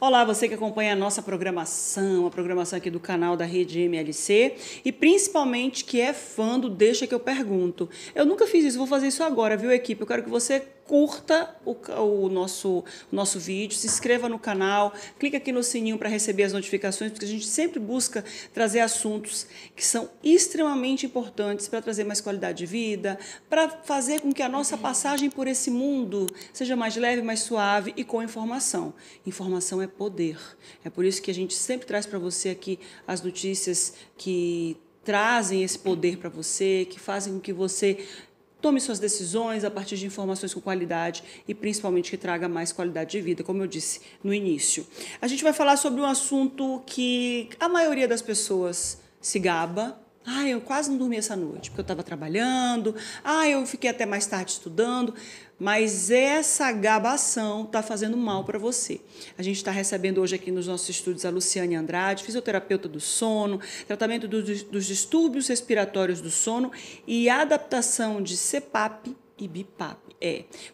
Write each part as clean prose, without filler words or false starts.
Olá, você que acompanha a nossa programação, a programação aqui do canal da Rede MLC e principalmente que é fã do Deixa que eu pergunto. Eu nunca fiz isso, vou fazer isso agora, viu, equipe? Eu quero que você curta o nosso vídeo, se inscreva no canal, clica aqui no sininho para receber as notificações, porque a gente sempre busca trazer assuntos que são extremamente importantes para trazer mais qualidade de vida, para fazer com que a nossa passagem por esse mundo seja mais leve, mais suave e com informação. Informação é poder. É por isso que a gente sempre traz para você aqui as notícias que trazem esse poder para você, que fazem com que você tome suas decisões a partir de informações com qualidade e principalmente que traga mais qualidade de vida, como eu disse no início. A gente vai falar sobre um assunto que a maioria das pessoas se gaba. Eu quase não dormi essa noite, porque eu estava trabalhando. Eu fiquei até mais tarde estudando. Mas essa gabação está fazendo mal para você. A gente está recebendo hoje aqui nos nossos estúdios a Luciane Andrade, fisioterapeuta do sono, tratamento dos distúrbios respiratórios do sono e adaptação de CPAP e BiPAP.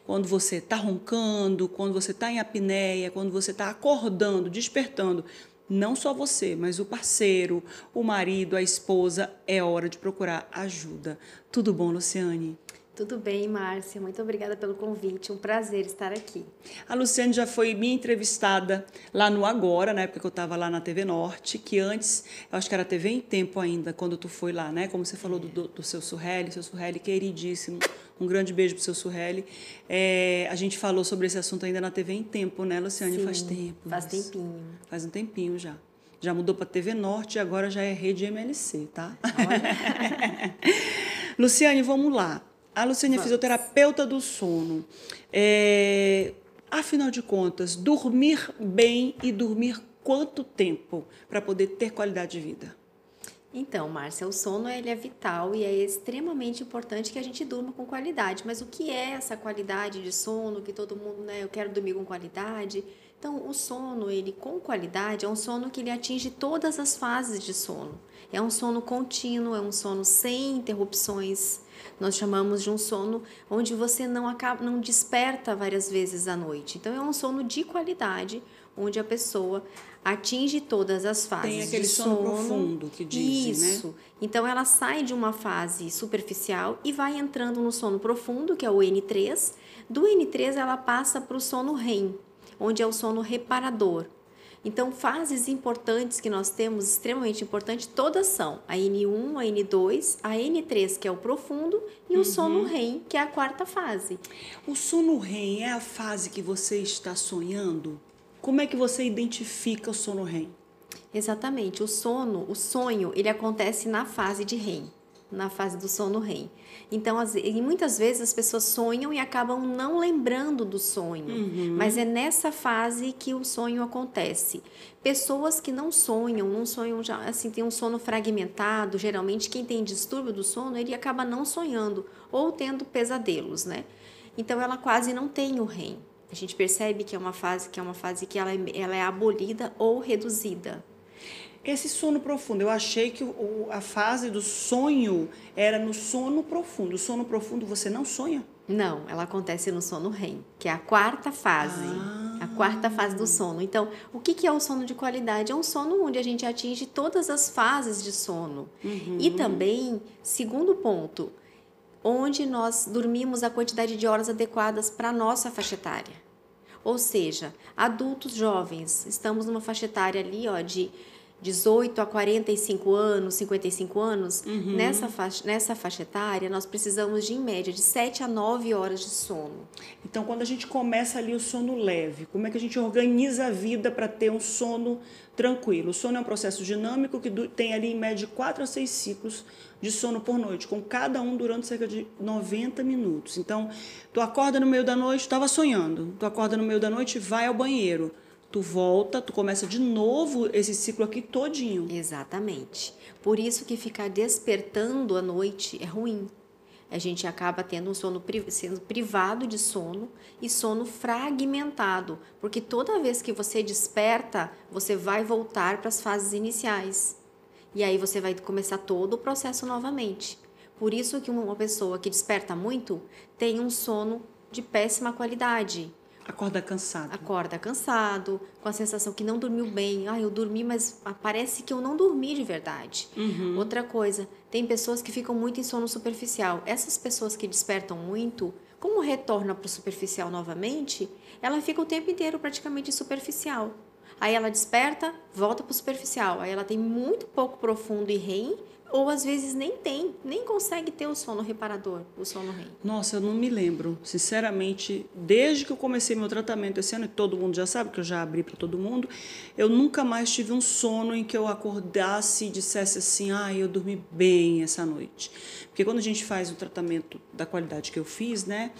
Quando você está roncando, quando você está em apneia, quando você está acordando, despertando, não só você, mas o parceiro, o marido, a esposa, é hora de procurar ajuda. Tudo bom, Luciane? Tudo bem, Márcia. Muito obrigada pelo convite. Um prazer estar aqui. A Luciane já foi minha entrevistada lá no Agora, na época que eu estava lá na TV Norte, que antes, eu acho que era TV em Tempo ainda, quando tu foi lá, né? Como você falou do seu Surrelli queridíssimo. Um grande beijo pro seu Surrelli. A gente falou sobre esse assunto ainda na TV em Tempo, né, Luciane? Sim, faz tempo. Faz tempinho. Faz um tempinho já. Já mudou para TV Norte e agora já é Rede MLC, tá? Olha. Luciane, vamos lá. A Luciane é fisioterapeuta do sono. Afinal de contas, dormir bem e dormir quanto tempo para poder ter qualidade de vida? Então, Márcia, o sono ele é vital e é extremamente importante que a gente durma com qualidade. Mas o que é essa qualidade de sono que todo mundo, né? Eu quero dormir com qualidade. Então, o sono, ele com qualidade, é um sono que ele atinge todas as fases de sono. É um sono contínuo, é um sono sem interrupções. Nós chamamos de um sono onde você não desperta várias vezes à noite. Então, é um sono de qualidade, onde a pessoa atinge todas as fases. Tem aquele sono profundo que dizem, Isso. né? Então, ela sai de uma fase superficial e vai entrando no sono profundo, que é o N3. Do N3, ela passa para o sono REM, onde é o sono reparador. Então, fases importantes que nós temos, extremamente importantes, todas são a N1, a N2, a N3, que é o profundo, e o sono REM, que é a quarta fase. O sono REM é a fase que você está sonhando? Como é que você identifica o sono REM? Exatamente. O sonho, ele acontece na fase de REM, na fase do sono REM. Então, muitas vezes as pessoas sonham e acabam não lembrando do sonho, mas é nessa fase que o sonho acontece. Pessoas que não sonham já, assim, tem um sono fragmentado, geralmente quem tem distúrbio do sono, ele acaba não sonhando ou tendo pesadelos, né? Então, ela quase não tem o REM. A gente percebe que é uma fase que ela é abolida ou reduzida. Esse sono profundo, eu achei que a fase do sonho era no sono profundo. O sono profundo você não sonha? Não, ela acontece no sono REM, que é a quarta fase. A quarta fase do sono. Então, o que é o sono de qualidade? É um sono onde a gente atinge todas as fases de sono. E também, segundo ponto, onde nós dormimos a quantidade de horas adequadas para a nossa faixa etária. Ou seja, adultos jovens, estamos numa faixa etária ali, de 18 a 45 anos, 55 anos, nessa faixa etária, nós precisamos de, em média, de 7 a 9 horas de sono. Então, quando a gente começa ali o sono leve, como é que a gente organiza a vida para ter um sono tranquilo? O sono é um processo dinâmico que tem ali, em média, 4 a 6 ciclos de sono por noite, com cada um durando cerca de 90 minutos. Então, tu acorda no meio da noite, estava sonhando, tu acorda no meio da noite e vai ao banheiro. Tu volta, tu começa de novo esse ciclo aqui todinho. Exatamente. Por isso que ficar despertando à noite é ruim. A gente acaba tendo um sono sendo privado de sono e sono fragmentado, porque toda vez que você desperta, você vai voltar para as fases iniciais. E aí você vai começar todo o processo novamente. Por isso que uma pessoa que desperta muito tem um sono de péssima qualidade. Acorda cansado. Acorda cansado, com a sensação que não dormiu bem. Eu dormi, mas parece que eu não dormi de verdade. Outra coisa, tem pessoas que ficam muito em sono superficial. Essas pessoas que despertam muito, como retorna para o superficial novamente, ela fica o tempo inteiro praticamente superficial. Aí ela desperta, volta para o superficial. Aí ela tem muito pouco profundo e REM, ou às vezes nem consegue ter o sono reparador, o sono REM. Nossa, eu não me lembro, sinceramente, desde que eu comecei meu tratamento esse ano, e todo mundo já sabe que eu já abri para todo mundo, eu nunca mais tive um sono em que eu acordasse e dissesse assim, eu dormi bem essa noite. Porque quando a gente faz o tratamento da qualidade que eu fiz, né,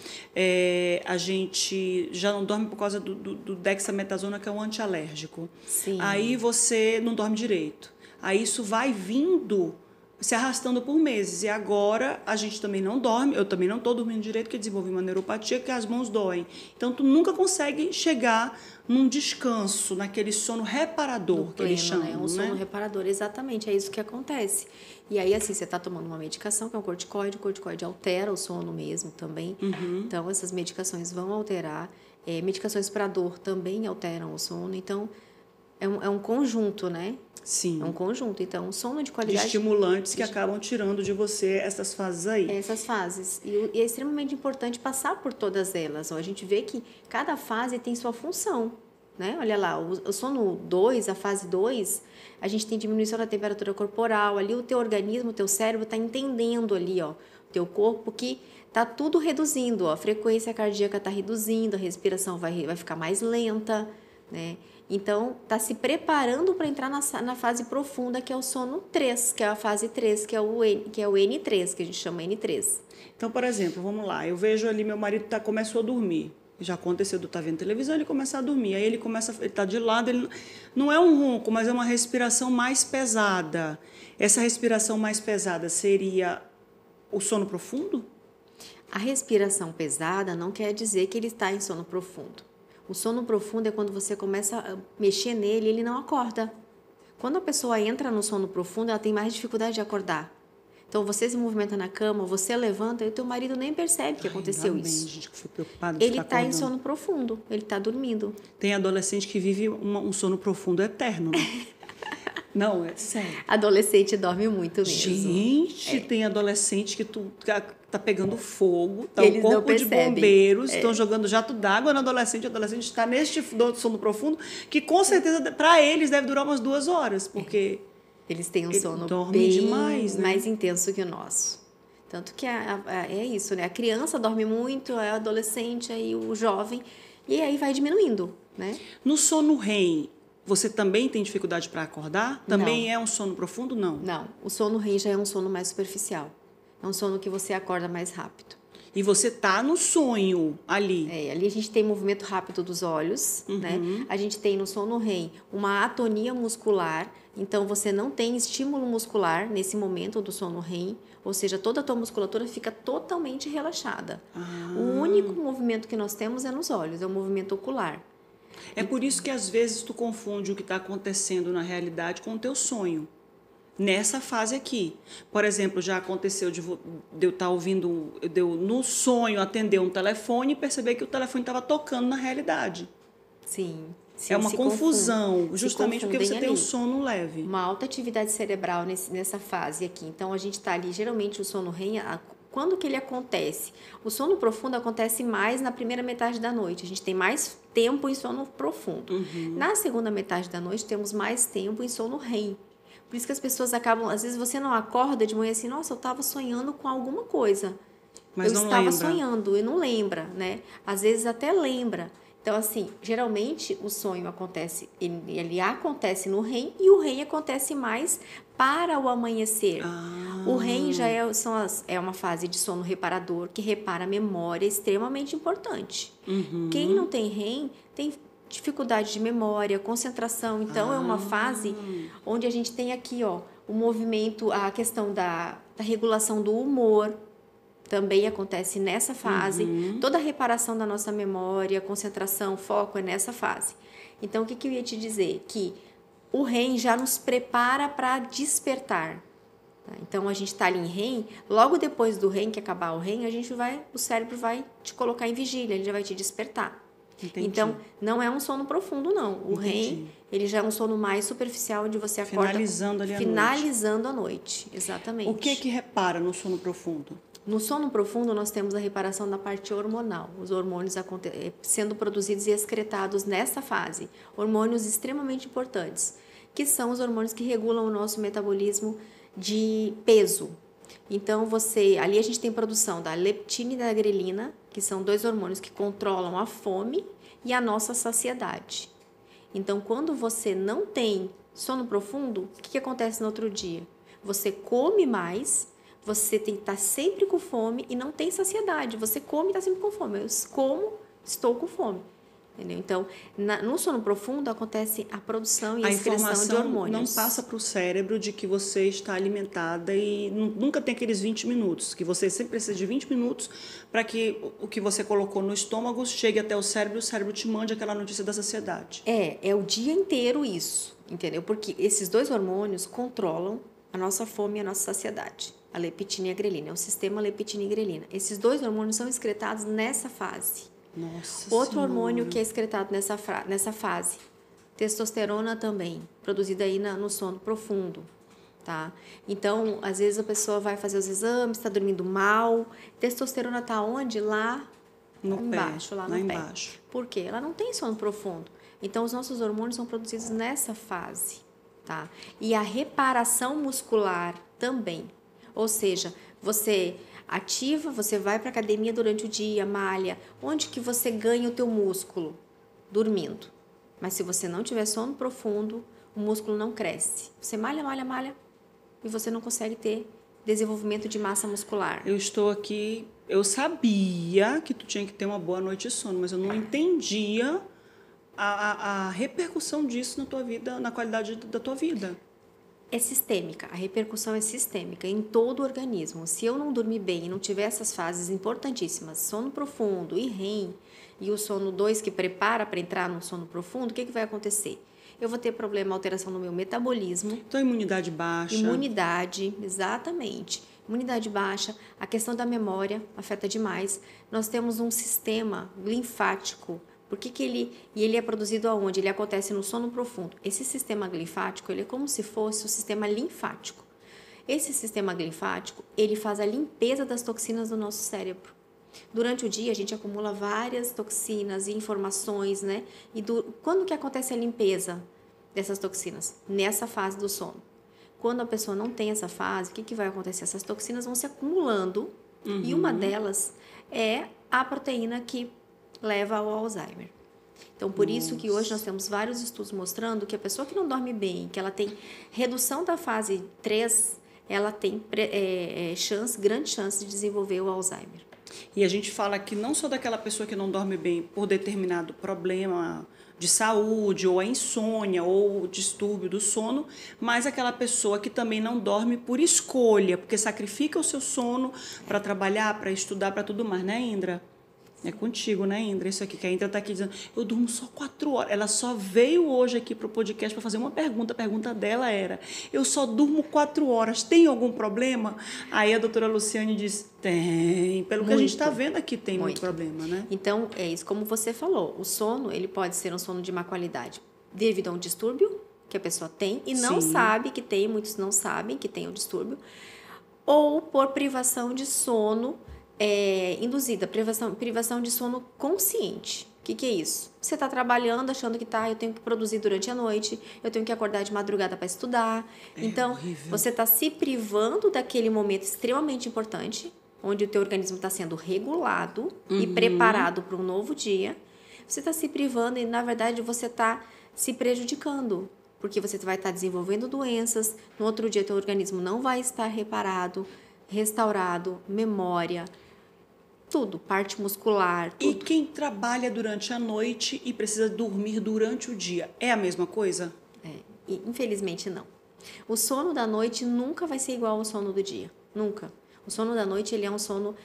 a gente já não dorme por causa do dexametasona, que é um antialérgico. Sim. Aí você não dorme direito. Aí isso vai vindo se arrastando por meses. E agora a gente também não dorme, eu também não estou dormindo direito, porque desenvolvi uma neuropatia que as mãos doem. Então tu nunca consegue chegar num descanso, naquele sono reparador que eles chamam, né? Um sono reparador, exatamente, é isso que acontece. E aí, assim, você está tomando uma medicação que é um corticoide, o corticoide altera o sono mesmo também. Então, essas medicações vão alterar. Medicações para dor também alteram o sono. Então, é um conjunto, né? Sim. É um conjunto. Então, sono de qualidade... De estimulantes que acabam tirando de você essas fases aí. Essas fases. E é extremamente importante passar por todas elas. A gente vê que cada fase tem sua função, né? Olha lá, o sono 2, a fase 2, a gente tem diminuição da temperatura corporal. Ali o teu organismo, o teu cérebro está entendendo ali, ó, o teu corpo que tá tudo reduzindo, ó. A frequência cardíaca está reduzindo, a respiração vai ficar mais lenta, né? Então, está se preparando para entrar na fase profunda, que é o sono 3, que é a fase 3, que é o N3, que a gente chama N3. Então, por exemplo, vamos lá, eu vejo ali, meu marido começou a dormir. Já aconteceu de estar vendo televisão, ele começa a dormir. Aí ele está de lado, ele não é um ronco, mas é uma respiração mais pesada. Essa respiração mais pesada seria o sono profundo? A respiração pesada não quer dizer que ele está em sono profundo. O sono profundo é quando você começa a mexer nele e ele não acorda. Quando a pessoa entra no sono profundo, ela tem mais dificuldade de acordar. Então, você se movimenta na cama, você levanta e o teu marido nem percebe que aconteceu isso. Gente, que foi preocupado de ele está em acordando. sono profundo, ele está dormindo. Tem adolescente que vive um sono profundo eterno, né? Não, é sério. Adolescente dorme muito mesmo. Gente, tem adolescente que tá pegando fogo, tá Eles um não corpo de percebem. bombeiros, estão jogando jato d'água no adolescente, o adolescente está neste sono profundo, que com certeza para eles deve durar umas 2 horas, porque eles têm um sono dorme bem demais, né? mais intenso que o nosso. Tanto que é isso, né? A criança dorme muito, é o adolescente, aí o jovem, e aí vai diminuindo, né? No sono REM, você também tem dificuldade para acordar? Também Não. é um sono profundo? Não. Não, o sono REM já é um sono mais superficial. É um sono que você acorda mais rápido. E você tá no sonho ali. Ali a gente tem movimento rápido dos olhos, né? A gente tem no sono REM uma atonia muscular, então você não tem estímulo muscular nesse momento do sono REM, ou seja, toda a tua musculatura fica totalmente relaxada. O único movimento que nós temos é nos olhos, é o movimento ocular. É por isso que às vezes tu confunde o que está acontecendo na realidade com o teu sonho. Nessa fase aqui. Por exemplo, já aconteceu de eu estar ouvindo, no sonho atender um telefone e perceber que o telefone estava tocando na realidade. Sim. É uma confusão, justamente porque você tem um sono leve. Uma alta atividade cerebral nessa fase aqui. Então, a gente está ali, geralmente o sono REM, quando que ele acontece? O sono profundo acontece mais na primeira metade da noite. A gente tem mais tempo em sono profundo. Na segunda metade da noite, temos mais tempo em sono REM. Por isso que as pessoas acabam... Às vezes você não acorda de manhã assim, nossa, eu estava sonhando com alguma coisa. Mas eu não estava lembra. sonhando, e não lembra, né? Às vezes até lembra. Então, assim, geralmente o sonho acontece, ele acontece no REM e o REM acontece mais para o amanhecer. O REM já é uma fase de sono reparador, que repara a memória, extremamente importante. Quem não tem REM tem dificuldade de memória, concentração. Então, é uma fase onde a gente tem aqui, ó, o movimento, a questão da regulação do humor, também acontece nessa fase. Toda a reparação da nossa memória, concentração, foco é nessa fase. Então, o que eu ia te dizer? Que o REM já nos prepara para despertar. Tá? Então, a gente está ali em REM, logo depois do REM, que acabar o REM, o cérebro vai te colocar em vigília, ele já vai te despertar. Entendi. Então, não é um sono profundo, não. O Entendi. REM, ele já é um sono mais superficial, onde você acorda... Finalizando ali a noite. Finalizando a noite, exatamente. O que repara no sono profundo? No sono profundo, nós temos a reparação da parte hormonal, os hormônios sendo produzidos e excretados nessa fase. Hormônios extremamente importantes, que são os hormônios que regulam o nosso metabolismo de peso. Então, ali a gente tem produção da leptina e da grelina, que são 2 hormônios que controlam a fome e a nossa saciedade. Então, quando você não tem sono profundo, o que acontece no outro dia? Você come mais, você tem que estar sempre com fome e não tem saciedade. Você come e está sempre com fome. Eu como, estou com fome. Entendeu? Então, no sono profundo acontece a produção e a excreção de hormônios. Não passa para o cérebro de que você está alimentada e nunca tem aqueles 20 minutos, que você sempre precisa de 20 minutos para que o que você colocou no estômago chegue até o cérebro e o cérebro te mande aquela notícia da saciedade. É o dia inteiro isso, entendeu? Porque esses 2 hormônios controlam a nossa fome e a nossa saciedade. A leptina e a grelina, é o sistema leptina e grelina. Esses 2 hormônios são excretados nessa fase. Nossa Outro Senhora. hormônio que é excretado nessa fase, testosterona também, produzida aí no sono profundo, tá? Então, às vezes a pessoa vai fazer os exames, está dormindo mal, testosterona está onde? Lá no embaixo, pé, lá no pé. Por quê? Ela não tem sono profundo. Então, os nossos hormônios são produzidos nessa fase, tá? E a reparação muscular também. Ou seja, você ativa, você vai para academia durante o dia, malha. Onde que você ganha o teu músculo? Dormindo. Mas se você não tiver sono profundo, o músculo não cresce. Você malha e você não consegue ter desenvolvimento de massa muscular. Eu estou aqui, eu sabia que tu tinha que ter uma boa noite de sono, mas eu não entendia a repercussão disso na tua vida, na qualidade da tua vida. É sistêmica, a repercussão é sistêmica em todo o organismo. Se eu não dormir bem e não tiver essas fases importantíssimas, sono profundo e REM, e o sono 2 que prepara para entrar no sono profundo, o que vai acontecer? Eu vou ter problema, alteração no meu metabolismo. Então, imunidade baixa. Imunidade, exatamente. Imunidade baixa, a questão da memória afeta demais. Nós temos um sistema linfático. Por que ele é produzido aonde? Ele acontece no sono profundo. Esse sistema linfático, ele é como se fosse o sistema linfático. Esse sistema linfático, ele faz a limpeza das toxinas do nosso cérebro. Durante o dia, a gente acumula várias toxinas e informações, né? E quando que acontece a limpeza dessas toxinas? Nessa fase do sono. Quando a pessoa não tem essa fase, o que vai acontecer? Essas toxinas vão se acumulando e uma delas é a proteína que leva ao Alzheimer. Então, por isso que hoje nós temos vários estudos mostrando que a pessoa que não dorme bem, que ela tem redução da fase 3, ela tem grande chance de desenvolver o Alzheimer. E a gente fala que não só daquela pessoa que não dorme bem por determinado problema de saúde, ou a insônia, ou o distúrbio do sono, mas aquela pessoa que também não dorme por escolha, porque sacrifica o seu sono para trabalhar, para estudar, para tudo mais, né, Indra? É contigo, né, Indra? Isso aqui, que a Indra está aqui dizendo, eu durmo só 4 horas. Ela só veio hoje aqui para o podcast para fazer uma pergunta. A pergunta dela era, eu só durmo 4 horas, tem algum problema? Aí a doutora Luciane diz, tem. Pelo que a gente está vendo aqui, tem muito problema, né? Então, é isso, como você falou, o sono, ele pode ser um sono de má qualidade devido a um distúrbio que a pessoa tem e não sabe que tem, muitos não sabem que tem o distúrbio, ou por privação de sono induzida, privação de sono consciente. O que é isso? Você está trabalhando achando que eu tenho que produzir durante a noite, eu tenho que acordar de madrugada para estudar. Então, horrível. Você está se privando daquele momento extremamente importante, onde o teu organismo está sendo regulado e preparado para um novo dia. Você está se privando e, na verdade, você está se prejudicando, porque você vai estar desenvolvendo doenças, no outro dia teu organismo não vai estar reparado, restaurado, memória, tudo, parte muscular, tudo. E quem trabalha durante a noite e precisa dormir durante o dia, é a mesma coisa? Infelizmente não. O sono da noite nunca vai ser igual ao sono do dia, nunca. O sono da noite, ele é um sono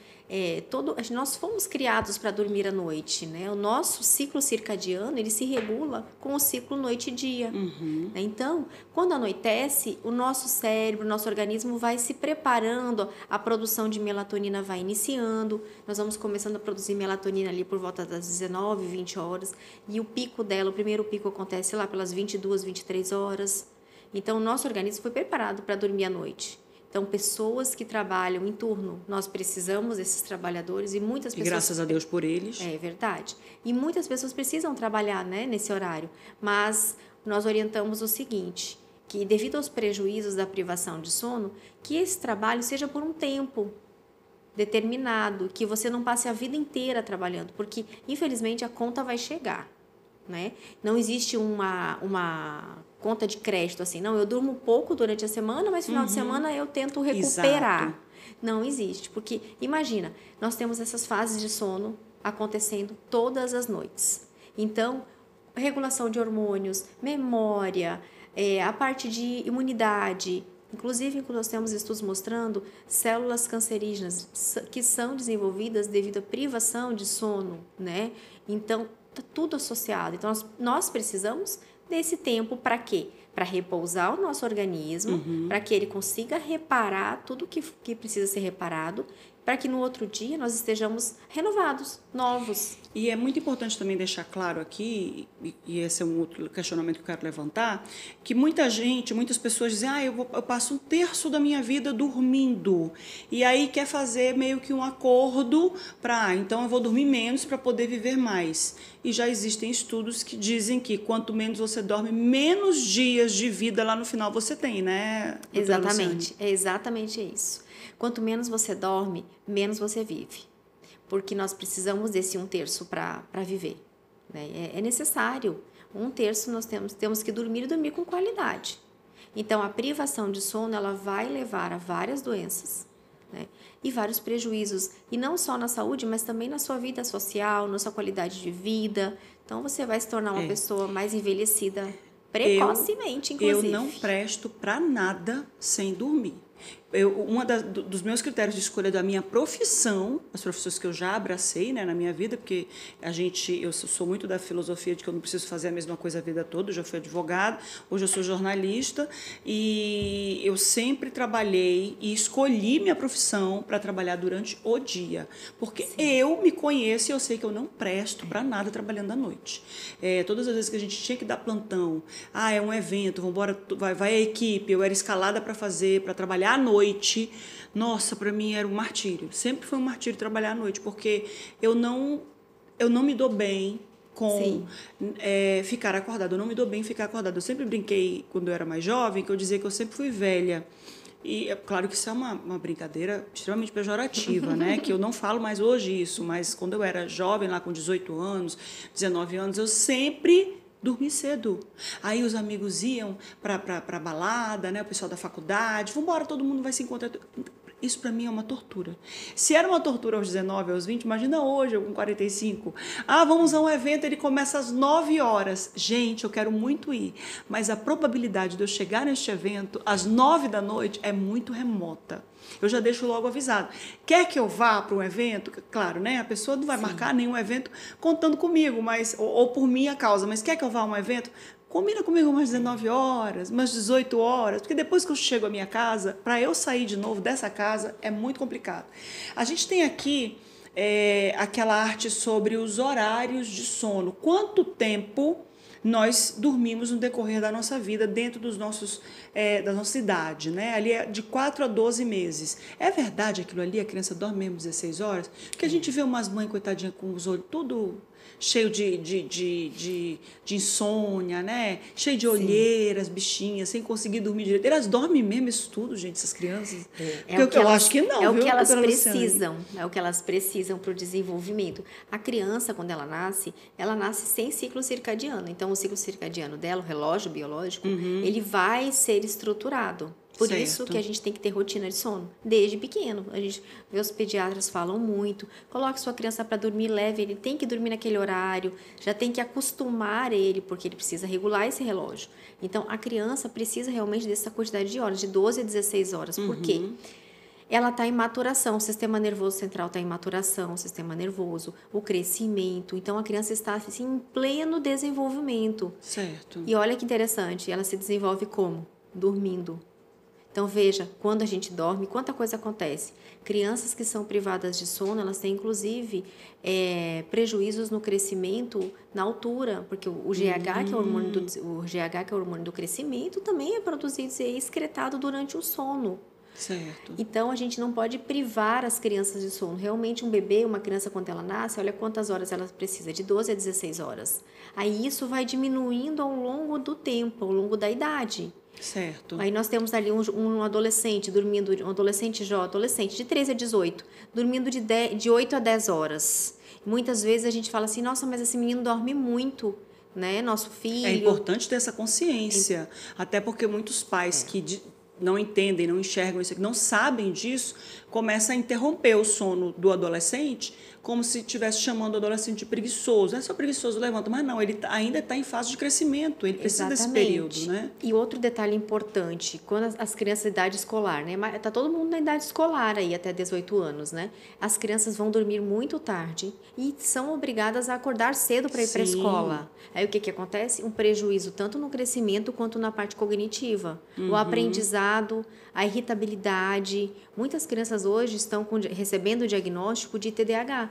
nós fomos criados para dormir à noite, né? O nosso ciclo circadiano, ele se regula com o ciclo noite e dia. Uhum. Então, quando anoitece, o nosso cérebro, o nosso organismo vai se preparando, a produção de melatonina vai iniciando, nós vamos começando a produzir melatonina ali por volta das 19, 20 horas, e o pico dela, o primeiro pico acontece lá pelas 22, 23 horas. Então, o nosso organismo foi preparado para dormir à noite. Então, pessoas que trabalham em turno, nós precisamos desses trabalhadores e muitas pessoas... E graças a Deus por eles. É verdade. E muitas pessoas precisam trabalhar, né, nesse horário. Mas nós orientamos o seguinte, que devido aos prejuízos da privação de sono, que esse trabalho seja por um tempo determinado, que você não passe a vida inteira trabalhando, porque, infelizmente, a conta vai chegar, né? Não existe uma conta de crédito assim, não, eu durmo pouco durante a semana, mas final de semana eu tento recuperar. Exato. Não existe, porque imagina, nós temos essas fases de sono acontecendo todas as noites. Então, regulação de hormônios, memória, a parte de imunidade, inclusive nós temos estudos mostrando células cancerígenas que são desenvolvidas devido à privação de sono, né? Então, está tudo associado. Então, nós precisamos desse tempo para quê? Para repousar o nosso organismo, para que ele consiga reparar tudo que precisa ser reparado, para que no outro dia nós estejamos renovados, novos. E é muito importante também deixar claro aqui, e esse é um outro questionamento que eu quero levantar, que muitas pessoas dizem, eu passo 1/3 da minha vida dormindo, e aí quer fazer meio que um acordo para, então eu vou dormir menos para poder viver mais. E já existem estudos que dizem que quanto menos você dorme, menos dias de vida lá no final você tem, né? Exatamente, é exatamente isso. Quanto menos você dorme, menos você vive. Porque nós precisamos desse 1/3 para viver, né? É necessário. 1/3 nós temos que dormir e dormir com qualidade. Então, a privação de sono, ela vai levar a várias doenças, né? E vários prejuízos. E não só na saúde, mas também na sua vida social, na sua qualidade de vida. Então, você vai se tornar uma pessoa mais envelhecida precocemente, inclusive. Eu não presto para nada sem dormir. Dos meus critérios de escolha da minha profissão, as profissões que eu já abracei, né, na minha vida, porque eu sou muito da filosofia de que eu não preciso fazer a mesma coisa a vida toda. Eu já fui advogada, hoje eu sou jornalista, e eu sempre trabalhei e escolhi minha profissão para trabalhar durante o dia, porque eu me conheço e eu sei que eu não presto para nada trabalhando à noite. Todas as vezes que a gente tinha que dar plantão, é um evento, vambora, vai a equipe, eu era escalada para trabalhar à noite. Nossa, para mim era um martírio. Sempre foi um martírio trabalhar à noite, porque eu não me dou bem com ficar acordada. Eu não me dou bem em ficar acordada. Eu sempre brinquei, quando eu era mais jovem, que eu dizia que eu sempre fui velha. E é claro que isso é uma brincadeira extremamente pejorativa, né? Que eu não falo mais hoje isso, mas quando eu era jovem, lá com 18 anos, 19 anos, eu sempre dormi cedo. Aí os amigos iam para balada, né? O pessoal da faculdade, vamos embora, todo mundo vai se encontrar. Isso para mim é uma tortura. Se era uma tortura aos 19, aos 20, imagina hoje, eu com 45. Vamos a um evento, ele começa às 9 horas. Gente, eu quero muito ir, mas a probabilidade de eu chegar neste evento às 9 da noite é muito remota. Eu já deixo logo avisado. Quer que eu vá para um evento? Claro, né? A pessoa não vai marcar nenhum evento contando comigo, ou por minha causa, mas quer que eu vá a um evento? Combina comigo umas 19 horas, umas 18 horas, porque depois que eu chego à minha casa, para eu sair de novo dessa casa, é muito complicado. A gente tem aqui aquela arte sobre os horários de sono. Quanto tempo nós dormimos no decorrer da nossa vida, dentro da nossa idade, né? Ali é de 4 a 12 meses. É verdade aquilo ali? A criança dorme mesmo 16 horas? Porque a gente vê umas mães, coitadinhas, com os olhos tudo cheio de insônia, né? Cheio de olheiras, bichinhas, sem conseguir dormir direito. Elas dormem mesmo isso tudo, gente, essas crianças? Eu acho que não, é o que elas precisam. É o que elas precisam para o desenvolvimento. A criança, quando ela nasce sem ciclo circadiano. Então, o ciclo circadiano dela, o relógio biológico, ele vai ser estruturado. Por isso que a gente tem que ter rotina de sono, desde pequeno. A gente vê os pediatras falam muito, coloque sua criança para dormir, leve, ele tem que dormir naquele horário, já tem que acostumar ele, porque ele precisa regular esse relógio. Então, a criança precisa realmente dessa quantidade de horas, de 12 a 16 horas. Por quê? ela está em maturação, o sistema nervoso central está em maturação, o sistema nervoso, o crescimento. Então, a criança está assim, em pleno desenvolvimento. Certo. E olha que interessante, ela se desenvolve como? Dormindo. Então, veja, quando a gente dorme, quanta coisa acontece. Crianças que são privadas de sono, elas têm, inclusive, prejuízos no crescimento, na altura, porque o GH, que é o hormônio do crescimento, também é produzido e é excretado durante o sono. Certo. Então, a gente não pode privar as crianças de sono. Realmente, um bebê, uma criança, quando ela nasce, olha quantas horas ela precisa, de 12 a 16 horas. Aí, isso vai diminuindo ao longo do tempo, ao longo da idade. Certo. Aí nós temos ali um adolescente dormindo, um adolescente de 13 a 18, dormindo de 8 a 10 horas. Muitas vezes a gente fala assim, nossa, mas esse menino dorme muito, né? Nosso filho... É importante ter essa consciência, até porque muitos pais que não entendem, não enxergam isso, não sabem disso, começam a interromper o sono do adolescente como se estivesse chamando o adolescente de preguiçoso. Não é só preguiçoso, levanta, mas não, ele ainda está em fase de crescimento, ele precisa desse período, né? E outro detalhe importante, quando as crianças de idade escolar, né? Tá todo mundo na idade escolar aí, até 18 anos, né? As crianças vão dormir muito tarde e são obrigadas a acordar cedo para ir para a escola. Aí o que acontece? Um prejuízo tanto no crescimento quanto na parte cognitiva. O aprendizado, a irritabilidade. Muitas crianças hoje estão recebendo o diagnóstico de TDAH.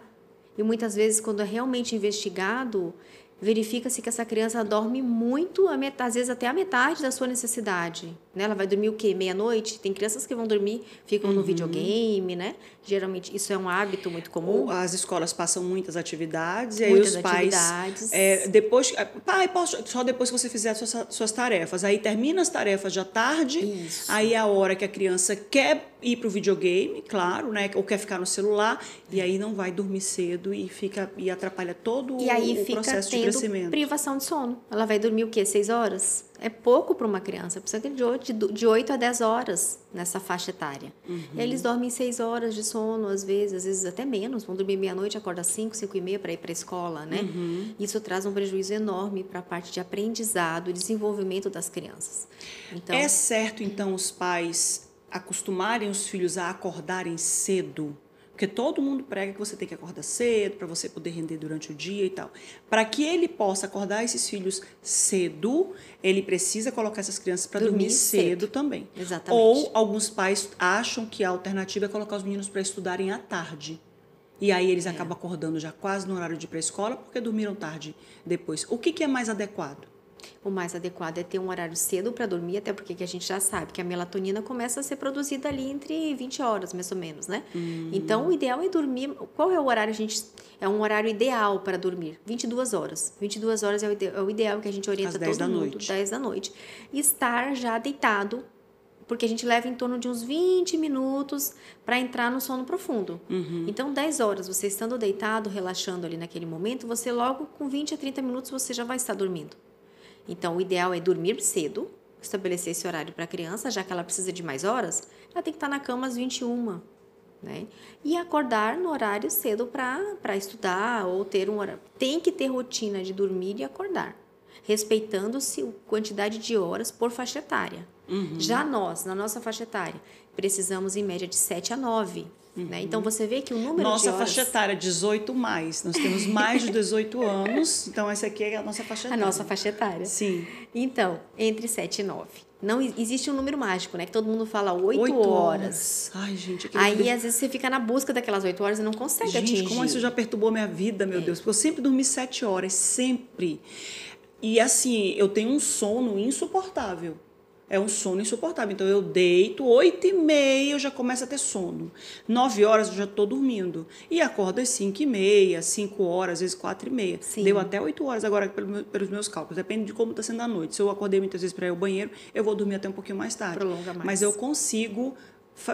E muitas vezes, quando é realmente investigado, verifica-se que essa criança dorme muito, às vezes até a metade da sua necessidade. Né? Ela vai dormir o quê? Meia-noite? Tem crianças que vão dormir, ficam no videogame, né? Geralmente, isso é um hábito muito comum. As escolas passam muitas atividades, e aí Muitas os pais... depois, pai, só depois que você fizer as suas tarefas. Aí termina as tarefas de à tarde, aí é a hora que a criança quer ir para o videogame, claro, né? Ou quer ficar no celular, e aí não vai dormir cedo e atrapalha todo o processo de crescimento. Privação de sono. Ela vai dormir o quê? 6 horas? É pouco para uma criança, precisa de 8 a 10 horas nessa faixa etária. E aí eles dormem 6 horas de sono, às vezes até menos, vão dormir meia-noite, acordam 5, 5 e meia para ir para a escola, né? Isso traz um prejuízo enorme para a parte de aprendizado e desenvolvimento das crianças. Então, é certo, então, os pais acostumarem os filhos a acordarem cedo? Porque todo mundo prega que você tem que acordar cedo para você poder render durante o dia e tal. Para que ele possa acordar esses filhos cedo, ele precisa colocar essas crianças para dormir cedo também. Exatamente. Ou alguns pais acham que a alternativa é colocar os meninos para estudarem à tarde. E aí eles acabam acordando já quase no horário de ir para a escola porque dormiram tarde depois. O que é mais adequado? O mais adequado é ter um horário cedo para dormir, até porque a gente já sabe que a melatonina começa a ser produzida ali entre 20 horas, mais ou menos, né? Então, o ideal é dormir... Qual é o horário? É um horário ideal para dormir? 22 horas. 22 horas é o ideal que a gente orienta todo mundo. 10 da noite. Estar já deitado, porque a gente leva em torno de uns 20 minutos para entrar no sono profundo. Então, 10 horas, você estando deitado, relaxando ali naquele momento, você logo com 20 a 30 minutos você já vai estar dormindo. Então, o ideal é dormir cedo, estabelecer esse horário para a criança, já que ela precisa de mais horas, ela tem que estar na cama às 21, né? E acordar no horário cedo para estudar ou ter um horário. Tem que ter rotina de dormir e acordar, respeitando-se a quantidade de horas por faixa etária. Já nós, na nossa faixa etária, precisamos em média de 7 a 9. Né? Então, você vê que o número nossa de horas... faixa etária, 18 mais. Nós temos mais de 18 anos, então essa aqui é a nossa faixa etária. A nossa faixa etária. Sim. Então, entre 7 e 9. Não existe um número mágico, né? Que todo mundo fala 8 horas. Ai, gente. Aí, às vezes, você fica na busca daquelas 8 horas e não consegue atingir. Gente, como isso já perturbou minha vida, meu Deus. Porque eu sempre dormi 7 horas, sempre. E assim, eu tenho um sono insuportável. É um sono insuportável. Então, eu deito, 8h30 eu já começo a ter sono. 9 horas eu já estou dormindo. E acordo às 5h30, 5 horas, às vezes 4h30. Sim. Deu até 8 horas agora pelos meus cálculos. Depende de como está sendo a noite. Se eu acordei muitas vezes para ir ao banheiro, eu vou dormir até um pouquinho mais tarde. Prolonga mais. Mas eu consigo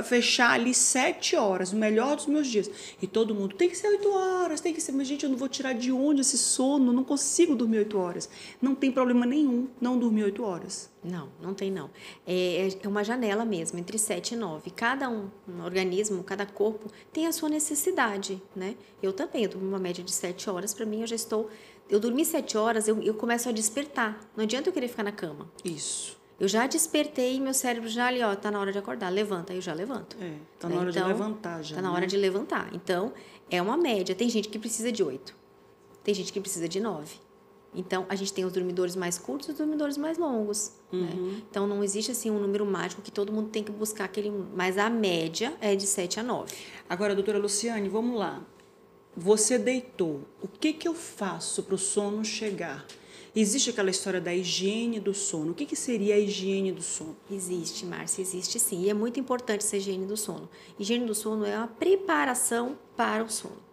fechar ali 7 horas, o melhor dos meus dias. E todo mundo, tem que ser 8 horas, tem que ser... Mas, gente, eu não vou tirar de onde esse sono? Não consigo dormir 8 horas. Não tem problema nenhum não dormir 8 horas. Não tem não. É uma janela mesmo, entre 7 e 9. Cada um organismo, cada corpo tem a sua necessidade, né? Eu também, eu durmo uma média de 7 horas. Para mim, eu dormi 7 horas, eu começo a despertar. Não adianta eu querer ficar na cama. Isso. Eu já despertei, meu cérebro já ali, ó, tá na hora de acordar, levanta, aí eu já levanto. Tá na hora de levantar já. Tá na hora de levantar. Então, é uma média. Tem gente que precisa de 8. Tem gente que precisa de 9. Então, a gente tem os dormidores mais curtos e os dormidores mais longos. Né? Então, não existe assim um número mágico que todo mundo tem que buscar aquele. Mas a média é de 7 a 9. Agora, doutora Luciane, vamos lá. Você deitou. O que eu faço para o sono chegar? Existe aquela história da higiene do sono. O que seria a higiene do sono? Existe, Márcia, existe sim. E é muito importante essa higiene do sono. Higiene do sono é uma preparação para o sono.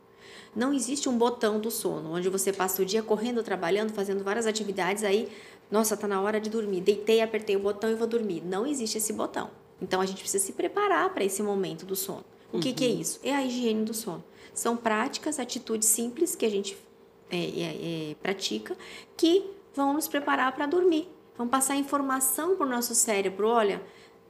Não existe um botão do sono, onde você passa o dia correndo, trabalhando, fazendo várias atividades, aí, nossa, tá na hora de dormir. Deitei, apertei o botão e vou dormir. Não existe esse botão. Então, a gente precisa se preparar para esse momento do sono. O que é isso? É a higiene do sono. São práticas, atitudes simples que a gente pratica, que vão nos preparar para dormir. Vão passar informação para o nosso cérebro. Olha,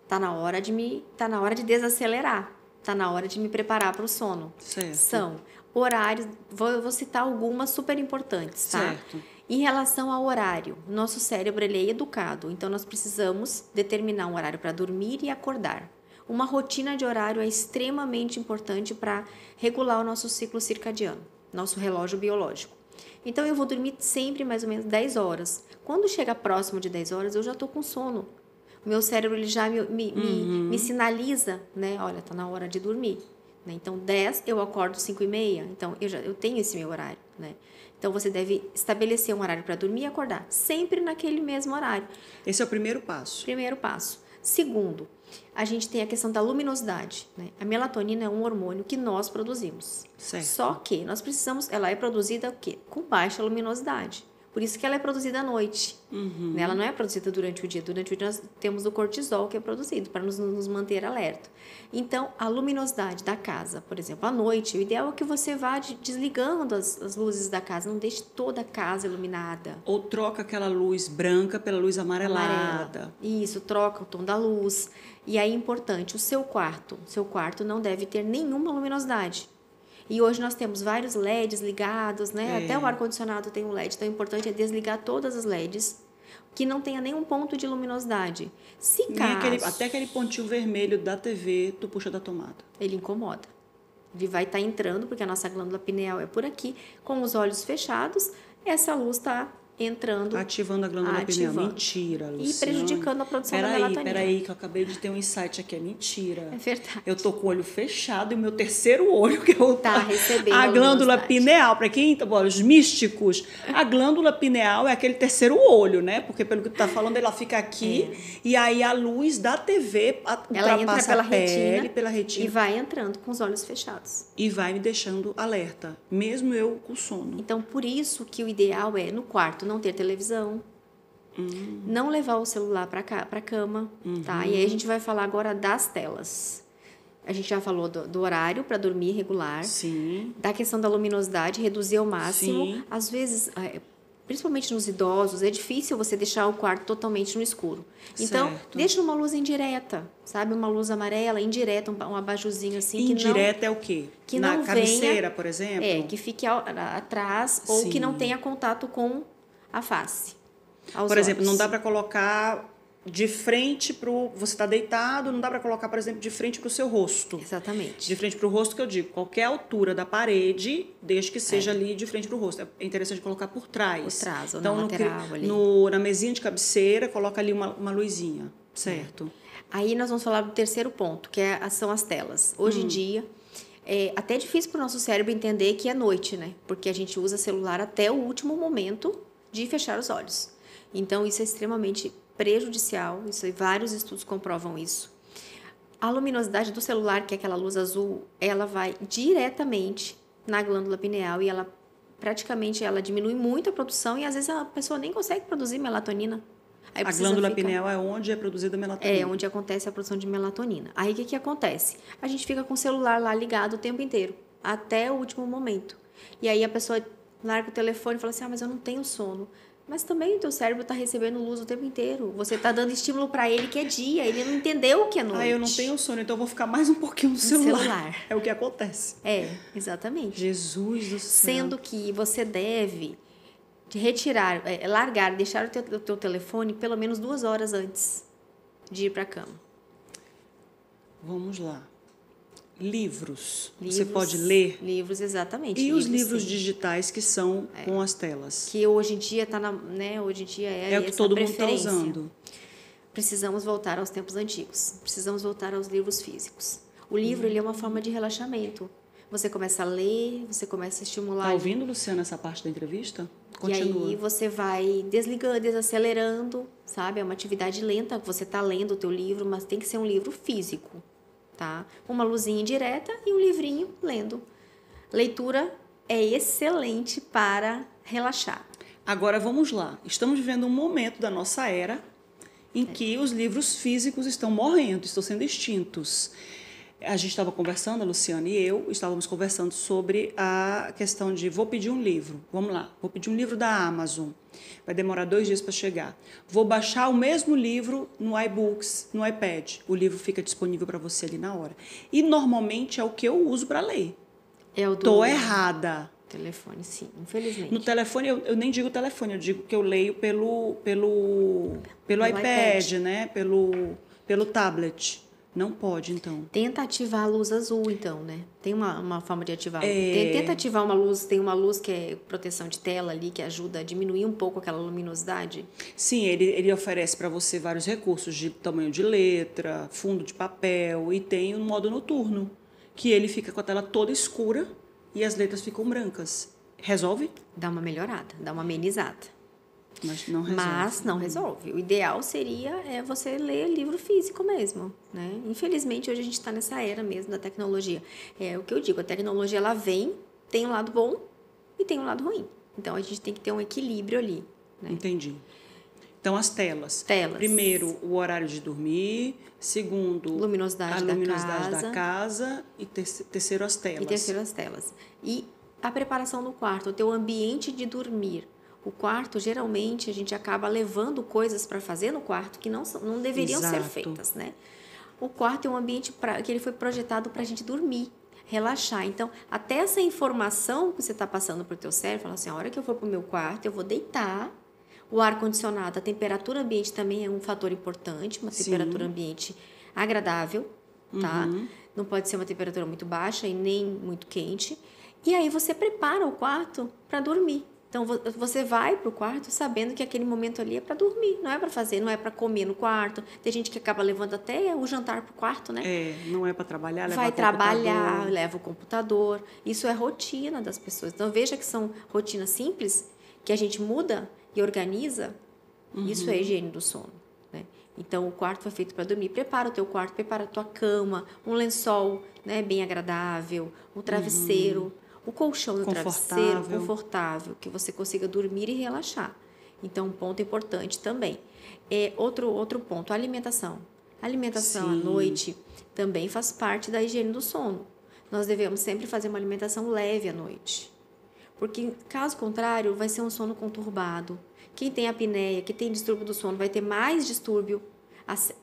tá na hora de desacelerar. Tá na hora de me preparar para o sono. Certo. São horários, vou citar algumas super importantes, tá? Certo. Em relação ao horário, nosso cérebro ele é educado, então nós precisamos determinar um horário para dormir e acordar. Uma rotina de horário é extremamente importante para regular o nosso ciclo circadiano, nosso relógio biológico. Então, eu vou dormir sempre mais ou menos 10 horas. Quando chega próximo de 10 horas, eu já estou com sono. O meu cérebro ele já me sinaliza, né? Olha, está na hora de dormir. Né? Então, 10, eu acordo 5h30. Então, eu tenho esse meu horário. Né? Então, você deve estabelecer um horário para dormir e acordar. Sempre naquele mesmo horário. Esse é o primeiro passo. Primeiro passo. Segundo, a gente tem a questão da luminosidade. Né? A melatonina é um hormônio que nós produzimos. Certo. Só que nós precisamos, ela é produzida o quê? Com baixa luminosidade. Por isso que ela é produzida à noite. Né? Ela não é produzida durante o dia. Durante o dia nós temos o cortisol que é produzido para nos manter alerta. Então, a luminosidade da casa, por exemplo, à noite, o ideal é que você vá desligando as luzes da casa. Não deixe toda a casa iluminada. Ou troca aquela luz branca pela luz amarelada. Isso, troca o tom da luz. E aí é importante, o seu quarto não deve ter nenhuma luminosidade. E hoje nós temos vários LEDs ligados, né? Até o ar-condicionado tem um LED. Então, o importante é desligar todas as LEDs que não tenha nenhum ponto de luminosidade. Se caso... Até aquele pontinho vermelho da TV, tu puxa da tomada. Ele incomoda. Ele vai estar entrando, porque a nossa glândula pineal é por aqui. Com os olhos fechados, essa luz está entrando. Ativando a glândula pineal. Mentira, Luciane. E prejudicando a produção da melatonina. Peraí, que eu acabei de ter um insight aqui. É mentira. É verdade. Eu tô com o olho fechado e o meu terceiro olho, que eu tá recebendo a glândula pineal. Para quem, os místicos, a glândula pineal é aquele terceiro olho, né? Porque pelo que tu tá falando, ela fica aqui e aí a luz da TV ela entra pela retina e vai entrando com os olhos fechados. E vai me deixando alerta, mesmo eu com sono. Então, por isso que o ideal é, no quarto, não ter televisão, não levar o celular para cama, tá? E aí a gente vai falar agora das telas. A gente já falou do horário para dormir regular, sim, da questão da luminosidade, reduzir ao máximo. Sim. Às vezes, principalmente nos idosos, é difícil você deixar o quarto totalmente no escuro. Então, deixa uma luz indireta, sabe? Uma luz amarela, indireta, um abajurzinho assim. Indireta é o quê? Que na não cabeceira, venha, por exemplo? Que fique atrás ou que não tenha contato com a face. Por exemplo, não dá para colocar de frente pro... Você está deitado, não dá para colocar, por exemplo, de frente para o seu rosto. Exatamente. De frente para o rosto, que eu digo, qualquer altura da parede, desde que seja ali de frente para o rosto. É interessante colocar por trás. Por trás, ou então, na lateral ali. Na mesinha de cabeceira, coloca ali uma luzinha, certo? Aí nós vamos falar do terceiro ponto, que são as telas. Hoje em dia, é até difícil para o nosso cérebro entender que é noite, né? Porque a gente usa celular até o último momento de fechar os olhos. Então, isso é extremamente prejudicial, vários estudos comprovam isso. A luminosidade do celular, que é aquela luz azul, ela vai diretamente na glândula pineal e ela diminui muito a produção e às vezes a pessoa nem consegue produzir melatonina. A glândula pineal é onde é produzida a melatonina. É onde acontece a produção de melatonina. Aí o que acontece? A gente fica com o celular lá ligado o tempo inteiro, até o último momento. E aí a pessoa larga o telefone e fala assim, mas eu não tenho sono. Mas também o teu cérebro está recebendo luz o tempo inteiro. Você está dando estímulo para ele que é dia. Ele não entendeu o que é noite. Eu não tenho sono, então eu vou ficar mais um pouquinho no celular. É o que acontece. Exatamente. Jesus do céu. Sendo que você deve de retirar, largar, deixar o teu telefone pelo menos 2 horas antes de ir para a cama. Vamos lá. Livros. Você pode ler? Livros, exatamente. E os livros digitais que são com as telas? Que hoje em dia tá hoje em dia é o que todo mundo está usando. Precisamos voltar aos tempos antigos. Precisamos voltar aos livros físicos. O livro ele é uma forma de relaxamento. Você começa a ler, você começa a estimular. Tá ouvindo, Luciana, essa parte da entrevista? Continua. E aí você vai desligando, desacelerando, sabe? É uma atividade lenta. Você está lendo o teu livro, mas tem que ser um livro físico, tá? Uma luzinha direta e um livrinho lendo. Leitura é excelente para relaxar. Agora vamos lá. Estamos vivendo um momento da nossa era em que os livros físicos estão morrendo, estão sendo extintos. A gente estava conversando, a Luciana e eu, estávamos conversando sobre a questão de vou pedir um livro. Vamos lá, vou pedir um livro da Amazon. Vai demorar 2 dias para chegar. Vou baixar o mesmo livro no iBooks, no iPad. O livro fica disponível para você ali na hora. E normalmente é o que eu uso para ler. Tô errada. Telefone, sim, infelizmente. No telefone, eu nem digo telefone, eu digo que eu leio pelo iPad, né? Pelo tablet. Não pode, então. Tenta ativar a luz azul, então, né? Tem uma forma de ativar. Tenta ativar uma luz, tem uma luz que é proteção de tela ali, que ajuda a diminuir um pouco aquela luminosidade. Sim, ele oferece para você vários recursos de tamanho de letra, fundo de papel, e tem um modo noturno, que ele fica com a tela toda escura e as letras ficam brancas. Resolve? Dá uma melhorada, dá uma amenizada. Mas não resolve. O ideal seria você ler livro físico mesmo, né? Infelizmente, hoje a gente está nessa era mesmo da tecnologia. É o que eu digo, a tecnologia ela vem, tem um lado bom e tem um lado ruim. Então, a gente tem que ter um equilíbrio ali. Né? Entendi. Então, as telas. Primeiro, o horário de dormir. Segundo, a luminosidade da casa. E terceiro, as telas. E a preparação do quarto, o teu ambiente de dormir. O quarto, geralmente, a gente acaba levando coisas para fazer no quarto que não deveriam ser feitas, né? O quarto é um ambiente que ele foi projetado para a gente dormir, relaxar. Então, até essa informação que você está passando para o teu cérebro, fala assim, a hora que eu for para o meu quarto, eu vou deitar. O ar-condicionado, a temperatura ambiente também é um fator importante, uma temperatura ambiente agradável, tá? Não pode ser uma temperatura muito baixa e nem muito quente. E aí você prepara o quarto para dormir. Então, você vai para o quarto sabendo que aquele momento ali é para dormir, não é para fazer, não é para comer no quarto. Tem gente que acaba levando até o jantar para o quarto, né? Não é para trabalhar, vai trabalhar, leva o computador. Isso é rotina das pessoas. Então, veja que são rotinas simples, que a gente muda e organiza. Isso é higiene do sono, né? Então, o quarto foi feito para dormir. Prepara o teu quarto, prepara a tua cama, um lençol, né, bem agradável, um travesseiro. O colchão do travesseiro confortável, que você consiga dormir e relaxar. Então, um ponto importante também. Outro ponto, a alimentação. A alimentação à noite também faz parte da higiene do sono. Nós devemos sempre fazer uma alimentação leve à noite. Porque, caso contrário, vai ser um sono conturbado. Quem tem apneia, que tem distúrbio do sono, vai ter mais distúrbio.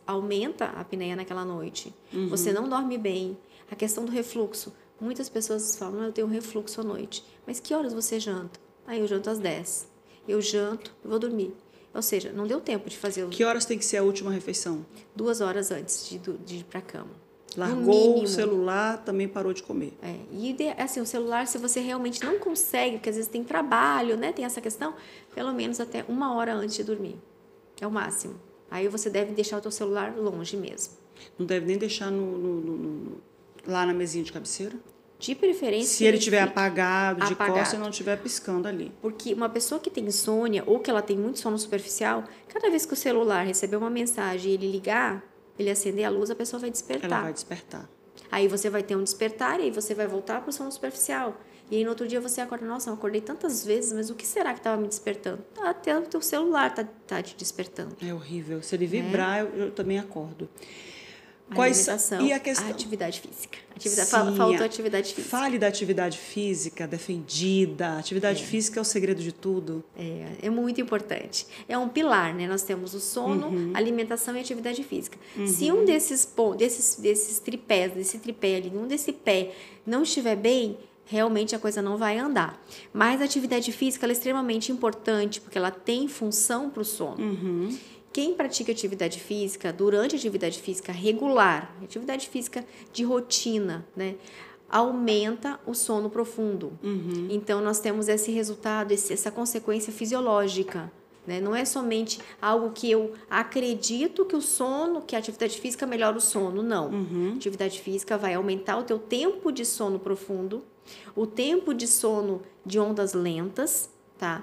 Aumenta a apneia naquela noite. Você não dorme bem. A questão do refluxo. Muitas pessoas falam, eu tenho refluxo à noite. Mas que horas você janta? Eu janto às 10. Eu janto e vou dormir. Ou seja, não deu tempo de fazer... Que horas tem que ser a última refeição? 2 horas antes de ir para a cama. Largou o celular, também parou de comer. E assim, o celular, se você realmente não consegue, porque às vezes tem trabalho, né? Tem essa questão, pelo menos até 1 hora antes de dormir. É o máximo. Aí você deve deixar o teu celular longe mesmo. Não deve nem deixar lá na mesinha de cabeceira? De preferência... Se ele estiver apagado, de costas, e não estiver piscando ali. Porque uma pessoa que tem insônia, ou que ela tem muito sono superficial, cada vez que o celular receber uma mensagem e ele ligar, ele acender a luz, a pessoa vai despertar. Ela vai despertar. Aí você vai ter um despertar e aí você vai voltar para o sono superficial. E aí no outro dia você acorda, nossa, eu acordei tantas vezes, mas o que será que estava me despertando? Até o teu celular tá te despertando. É horrível. Se ele vibrar, eu também acordo. Alimentação e a atividade física. Faltou atividade física. Fale da atividade física defendida. Atividade física é o segredo de tudo. É muito importante. É um pilar, né? Nós temos o sono, alimentação e atividade física. Se um desses tripés, desse tripé ali, um desse pé não estiver bem, realmente a coisa não vai andar. Mas a atividade física ela é extremamente importante, porque ela tem função para o sono. Quem pratica atividade física, durante a atividade física regular, atividade física de rotina, né, aumenta o sono profundo. Então, nós temos esse resultado, essa consequência fisiológica. Né? Não é somente algo que eu acredito que o sono, que a atividade física melhora o sono, não. A atividade física vai aumentar o teu tempo de sono profundo, o tempo de sono de ondas lentas, tá?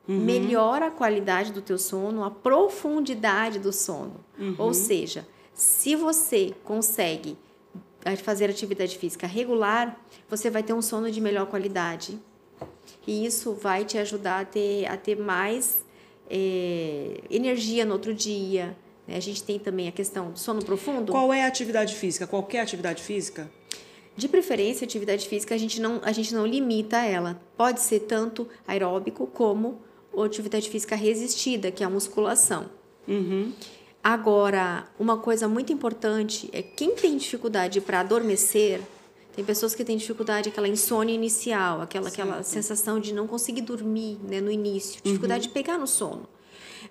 Melhora a qualidade do teu sono, a profundidade do sono. Ou seja, se você consegue fazer atividade física regular, você vai ter um sono de melhor qualidade. E isso vai te ajudar a ter mais energia no outro dia. Né? A gente tem também a questão do sono profundo. Qual é a atividade física? Qualquer atividade física? De preferência, a atividade física a gente não limita ela. Pode ser tanto aeróbico como atividade física resistida, que é a musculação. Agora, uma coisa muito importante é quem tem dificuldade para adormecer. Tem pessoas que têm dificuldade, aquela insônia inicial, aquela sensação de não conseguir dormir, né, no início, dificuldade de pegar no sono.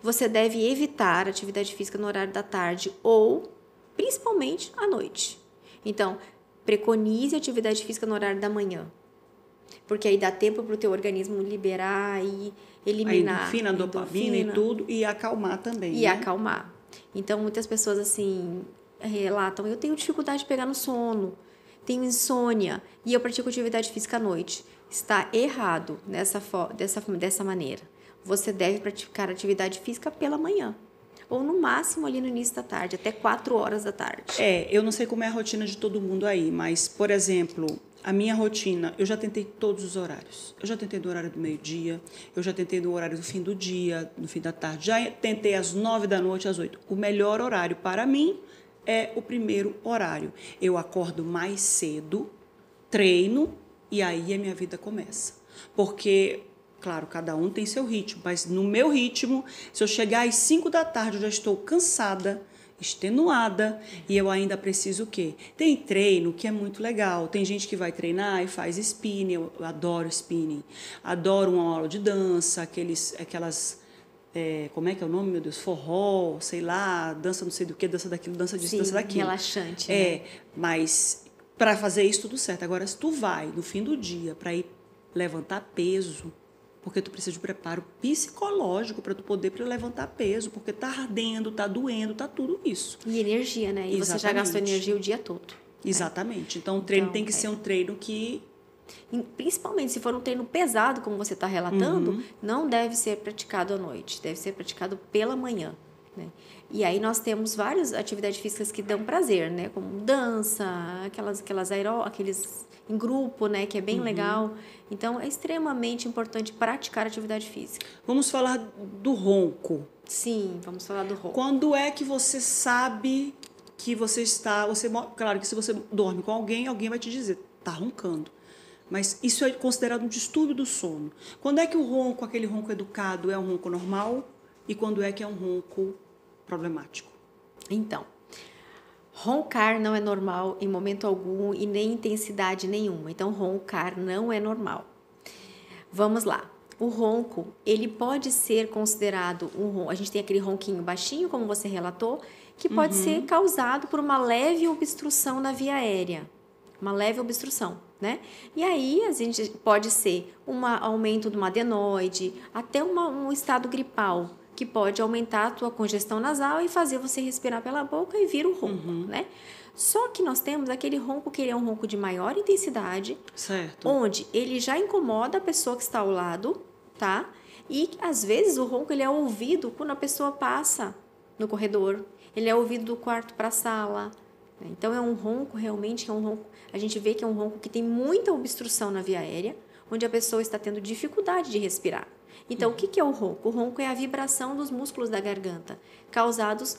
Você deve evitar atividade física no horário da tarde ou, principalmente, à noite. Então, preconize a atividade física no horário da manhã, porque aí dá tempo para o teu organismo liberar e eliminar a endorfina, a dopamina e tudo, e acalmar também. E acalmar. Então, muitas pessoas, assim, relatam, eu tenho dificuldade de pegar no sono, tenho insônia e eu pratico atividade física à noite. Está errado dessa maneira. Você deve praticar atividade física pela manhã. Ou no máximo ali no início da tarde, até 4 horas da tarde. Eu não sei como é a rotina de todo mundo aí, mas, por exemplo, a minha rotina, eu já tentei todos os horários. Eu já tentei do horário do meio-dia, eu já tentei do horário do fim do dia, do fim da tarde, já tentei às 9 da noite, às 8. O melhor horário para mim é o primeiro horário. Eu acordo mais cedo, treino e aí a minha vida começa. Porque, claro, cada um tem seu ritmo, mas no meu ritmo, se eu chegar às 5 da tarde, eu já estou cansada, extenuada e eu ainda preciso o quê? Tem treino que é muito legal. Tem gente que vai treinar e faz spinning, eu adoro spinning. Adoro uma aula de dança, aquelas... como é que é o nome, meu Deus? Forró, sei lá, dança não sei do que, dança daquilo, dança disso, dança daquilo. Relaxante, né? Mas para fazer isso tudo certo. Agora, se tu vai no fim do dia para ir levantar peso, porque tu precisa de preparo psicológico para tu poder levantar peso, porque tá ardendo, tá doendo, tá tudo isso. E energia, né? E exatamente. Você já gastou energia o dia todo. Exatamente. Então, o treino tem que ser um treino que... Principalmente se for um treino pesado, como você está relatando, não deve ser praticado à noite, deve ser praticado pela manhã, né? E aí nós temos várias atividades físicas que dão prazer, né? Como dança, aqueles em grupo, né? Que é bem legal. Então, é extremamente importante praticar atividade física. Vamos falar do ronco. Sim, vamos falar do ronco. Quando é que você sabe que você está... Claro que se você dorme com alguém vai te dizer, tá roncando. Mas isso é considerado um distúrbio do sono. Quando é que o ronco, aquele ronco educado, é um ronco normal? E quando é que é um ronco problemático? Então, roncar não é normal em momento algum e nem intensidade nenhuma. Então, roncar não é normal. Vamos lá. O ronco, ele pode ser considerado um ronco. A gente tem aquele ronquinho baixinho, como você relatou, que pode ser causado por uma leve obstrução na via aérea. Uma leve obstrução, né? E aí, a gente pode ser um aumento de uma adenoide, até um estado gripal, que pode aumentar a tua congestão nasal e fazer você respirar pela boca e vir o ronco, né? Só que nós temos aquele ronco que ele é um ronco de maior intensidade, certo, onde ele já incomoda a pessoa que está ao lado, tá? E, às vezes, o ronco ele é ouvido quando a pessoa passa no corredor, ele é ouvido do quarto para a sala. Então, é um ronco, realmente, a gente vê que é um ronco que tem muita obstrução na via aérea, onde a pessoa está tendo dificuldade de respirar. Então, o que é o ronco? O ronco é a vibração dos músculos da garganta, causados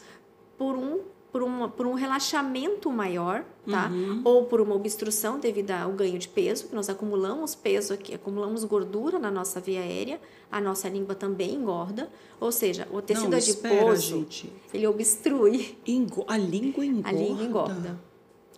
por um relaxamento maior, tá? Ou por uma obstrução devido ao ganho de peso, que nós acumulamos peso aqui, acumulamos gordura na nossa via aérea, a nossa língua também engorda, ou seja, o tecido adiposo, ele obstrui. A língua engorda? A língua engorda.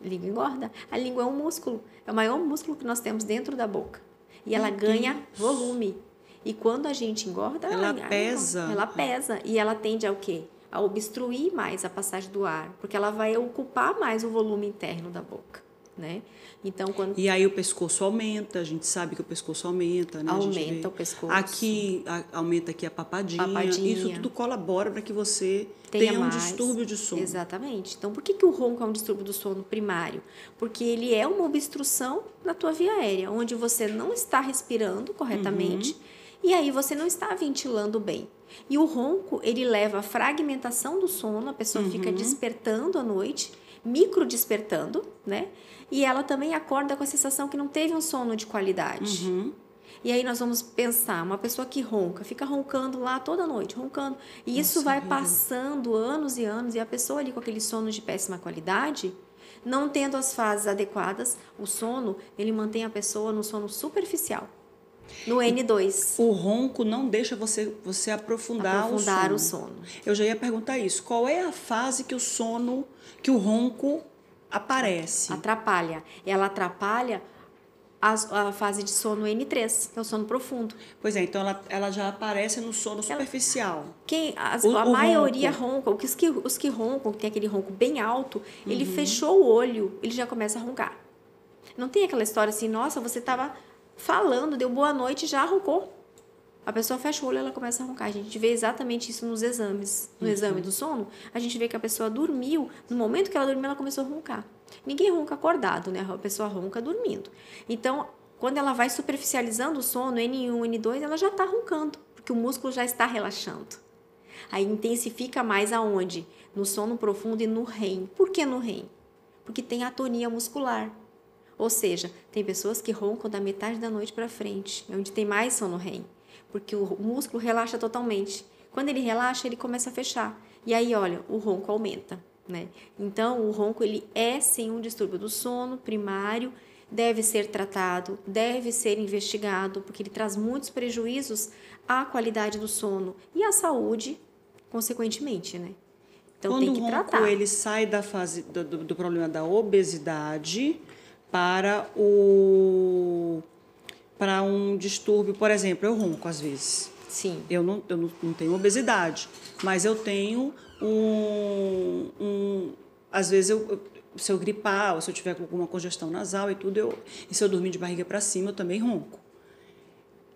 Língua engorda. A língua é um músculo. É o maior músculo que nós temos dentro da boca. E ela ganha volume. E quando a gente engorda, ela pesa. Ela pesa. E ela tende ao quê? A obstruir mais a passagem do ar. Porque ela vai ocupar mais o volume interno da boca, né? Então, quando... E aí o pescoço aumenta, a gente sabe que o pescoço aumenta, né? Aumenta o pescoço. Aqui, aumenta aqui a papadinha. Isso tudo colabora para que você tenha um distúrbio de sono. Exatamente. Então, por que o ronco é um distúrbio do sono primário? Porque ele é uma obstrução na tua via aérea, onde você não está respirando corretamente e aí você não está ventilando bem. E o ronco, ele leva à fragmentação do sono, a pessoa fica despertando à noite, micro despertando, né? E ela também acorda com a sensação que não teve um sono de qualidade. E aí nós vamos pensar, uma pessoa que ronca, fica roncando lá toda noite, roncando. E isso vai passando anos e anos, e a pessoa ali com aquele sono de péssima qualidade, não tendo as fases adequadas, o sono, ele mantém a pessoa no sono superficial. No N2. O ronco não deixa você aprofundar o sono. Eu já ia perguntar isso. Qual é a fase que o ronco aparece? Atrapalha. Ela atrapalha a fase de sono N3, que é o sono profundo. Pois é, então ela já aparece no sono superficial. A maioria ronca, os que roncam, que tem aquele ronco bem alto, ele fechou o olho, ele já começa a roncar. Não tem aquela história assim, nossa, você estava falando, deu boa noite e já roncou. A pessoa fecha o olho e ela começa a roncar. A gente vê exatamente isso nos exames. No exame do sono, a gente vê que a pessoa dormiu. No momento que ela dormiu, ela começou a roncar. Ninguém ronca acordado, né? A pessoa ronca dormindo. Então, quando ela vai superficializando o sono, N1, N2, ela já está roncando, porque o músculo já está relaxando. Aí intensifica mais aonde? No sono profundo e no REM. Por que no REM? Porque tem atonia muscular. Ou seja, tem pessoas que roncam da metade da noite para frente, onde tem mais sono REM. Porque o músculo relaxa totalmente. Quando ele relaxa, ele começa a fechar. E aí, olha, o ronco aumenta, né? Então, o ronco, ele é sim um distúrbio do sono primário, deve ser tratado, deve ser investigado, porque ele traz muitos prejuízos à qualidade do sono e à saúde, consequentemente, né? Então, tem que tratar. Quando o ronco, ele sai da fase do problema da obesidade para um distúrbio, por exemplo, eu ronco às vezes. Sim. Eu não tenho obesidade, mas eu tenho às vezes, se eu gripar, ou se eu tiver com alguma congestão nasal e tudo, e se eu dormir de barriga para cima, eu também ronco.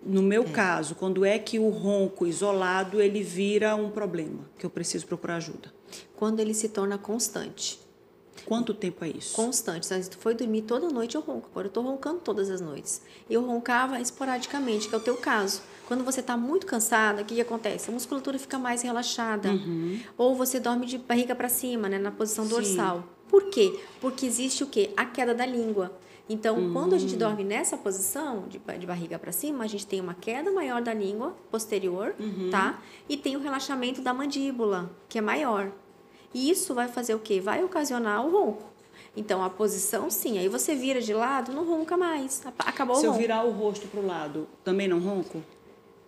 No meu caso, quando é que o ronco isolado, ele vira um problema, que eu preciso procurar ajuda? Quando ele se torna constante. Quanto tempo é isso? Constante. Se tu foi dormir toda noite, eu ronco. Agora eu tô roncando todas as noites. Eu roncava esporadicamente, que é o teu caso. Quando você está muito cansada, o que acontece? A musculatura fica mais relaxada. Ou você dorme de barriga para cima, né, na posição dorsal. Por quê? Porque existe o quê? A queda da língua. Então, quando a gente dorme nessa posição, de barriga para cima, a gente tem uma queda maior da língua posterior, tá? E tem o relaxamento da mandíbula, que é maior. E isso vai fazer o quê? Vai ocasionar o ronco. Então, a posição, sim. Aí você vira de lado, não ronca mais. Acabou o ronco. Se eu virar o rosto para o lado, também não ronco?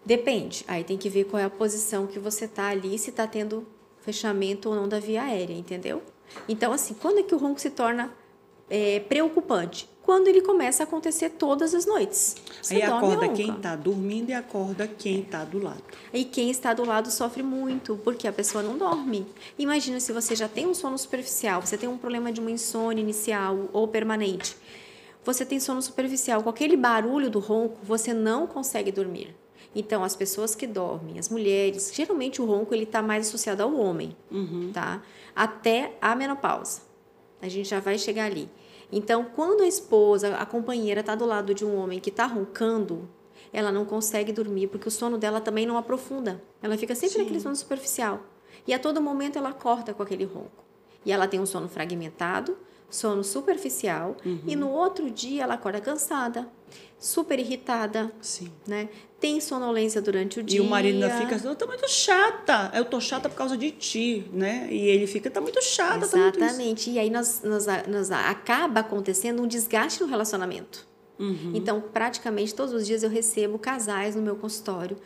Depende. Aí tem que ver qual é a posição que você tá ali, se tá tendo fechamento ou não da via aérea, entendeu? Então, assim, quando é que o ronco se torna preocupante? Quando ele começa a acontecer todas as noites. Você aí acorda quem está dormindo e acorda quem está do lado. E quem está do lado sofre muito, porque a pessoa não dorme. Imagina se você já tem um sono superficial, você tem um problema de uma insônia inicial ou permanente. Você tem sono superficial, com aquele barulho do ronco, você não consegue dormir. Então, as pessoas que dormem, as mulheres, geralmente o ronco ele está mais associado ao homem, tá? Até a menopausa. A gente já vai chegar ali. Então, quando a esposa, a companheira está do lado de um homem que está roncando, ela não consegue dormir, porque o sono dela também não aprofunda. Ela fica sempre naquele sono superficial. E a todo momento ela acorda com aquele ronco. E ela tem um sono fragmentado, sono superficial, e no outro dia ela acorda cansada, super irritada, né? Tem sonolência durante o dia. E o marido ainda fica assim, eu tô muito chata, eu tô chata por causa de ti, né? E ele fica, tá muito chata. Exatamente. Tá muito... E aí acaba acontecendo um desgaste no relacionamento. Então, praticamente todos os dias eu recebo casais no meu consultório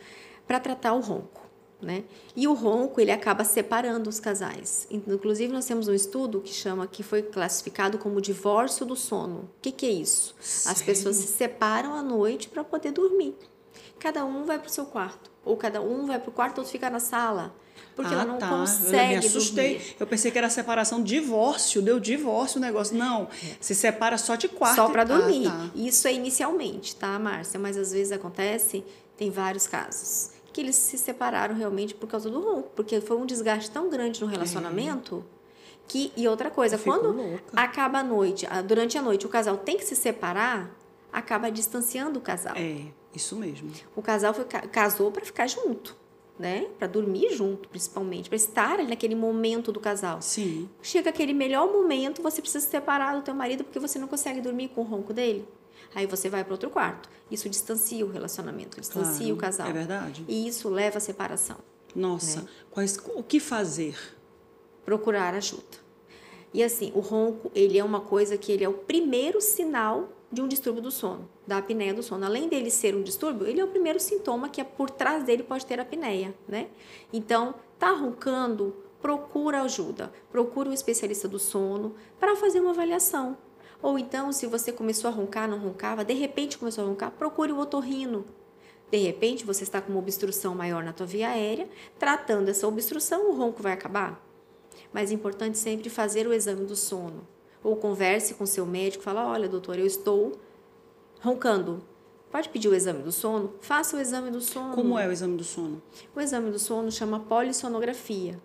para tratar o ronco. né? E o ronco, ele acaba separando os casais. Inclusive, nós temos um estudo que foi classificado como divórcio do sono. O que é isso? Sério? As pessoas se separam à noite para poder dormir. Cada um vai para o seu quarto. Ou cada um vai para o quarto, outro fica na sala. Porque ela não consegue Eu me assustei. dormir. Eu pensei que era separação, divórcio. Deu divórcio o negócio. Não, se separa só de quarto. Só para dormir. Tá. Isso é inicialmente, tá, Márcia? Mas às vezes acontece, tem vários casos, que eles se separaram realmente por causa do ronco. Porque foi um desgaste tão grande no relacionamento que... E outra coisa, quando acaba a noite, durante a noite, o casal tem que se separar, acaba distanciando o casal. É, isso mesmo. O casal casou para ficar junto, né? Para dormir junto, principalmente, para estar ali naquele momento do casal. Sim. Chega aquele melhor momento, você precisa se separar do teu marido porque você não consegue dormir com o ronco dele. Aí você vai para outro quarto. Isso distancia o relacionamento, distancia o casal. É verdade. E isso leva à separação. Nossa, né? O que fazer? Procurar ajuda. E assim, o ronco, ele é uma coisa que ele é o primeiro sinal de um distúrbio do sono, da apneia do sono. Além dele ser um distúrbio, ele é o primeiro sintoma que por trás dele pode ter apneia, né? Então, tá roncando, procura ajuda. Procura um especialista do sono para fazer uma avaliação. Ou então, se você começou a roncar, não roncava, de repente começou a roncar, procure o otorrino. De repente, você está com uma obstrução maior na tua via aérea, tratando essa obstrução, o ronco vai acabar. Mas é importante sempre fazer o exame do sono. Ou converse com seu médico, fala, olha, doutor, eu estou roncando. Pode pedir o exame do sono? Faça o exame do sono. Como é o exame do sono? O exame do sono chama polissonografia.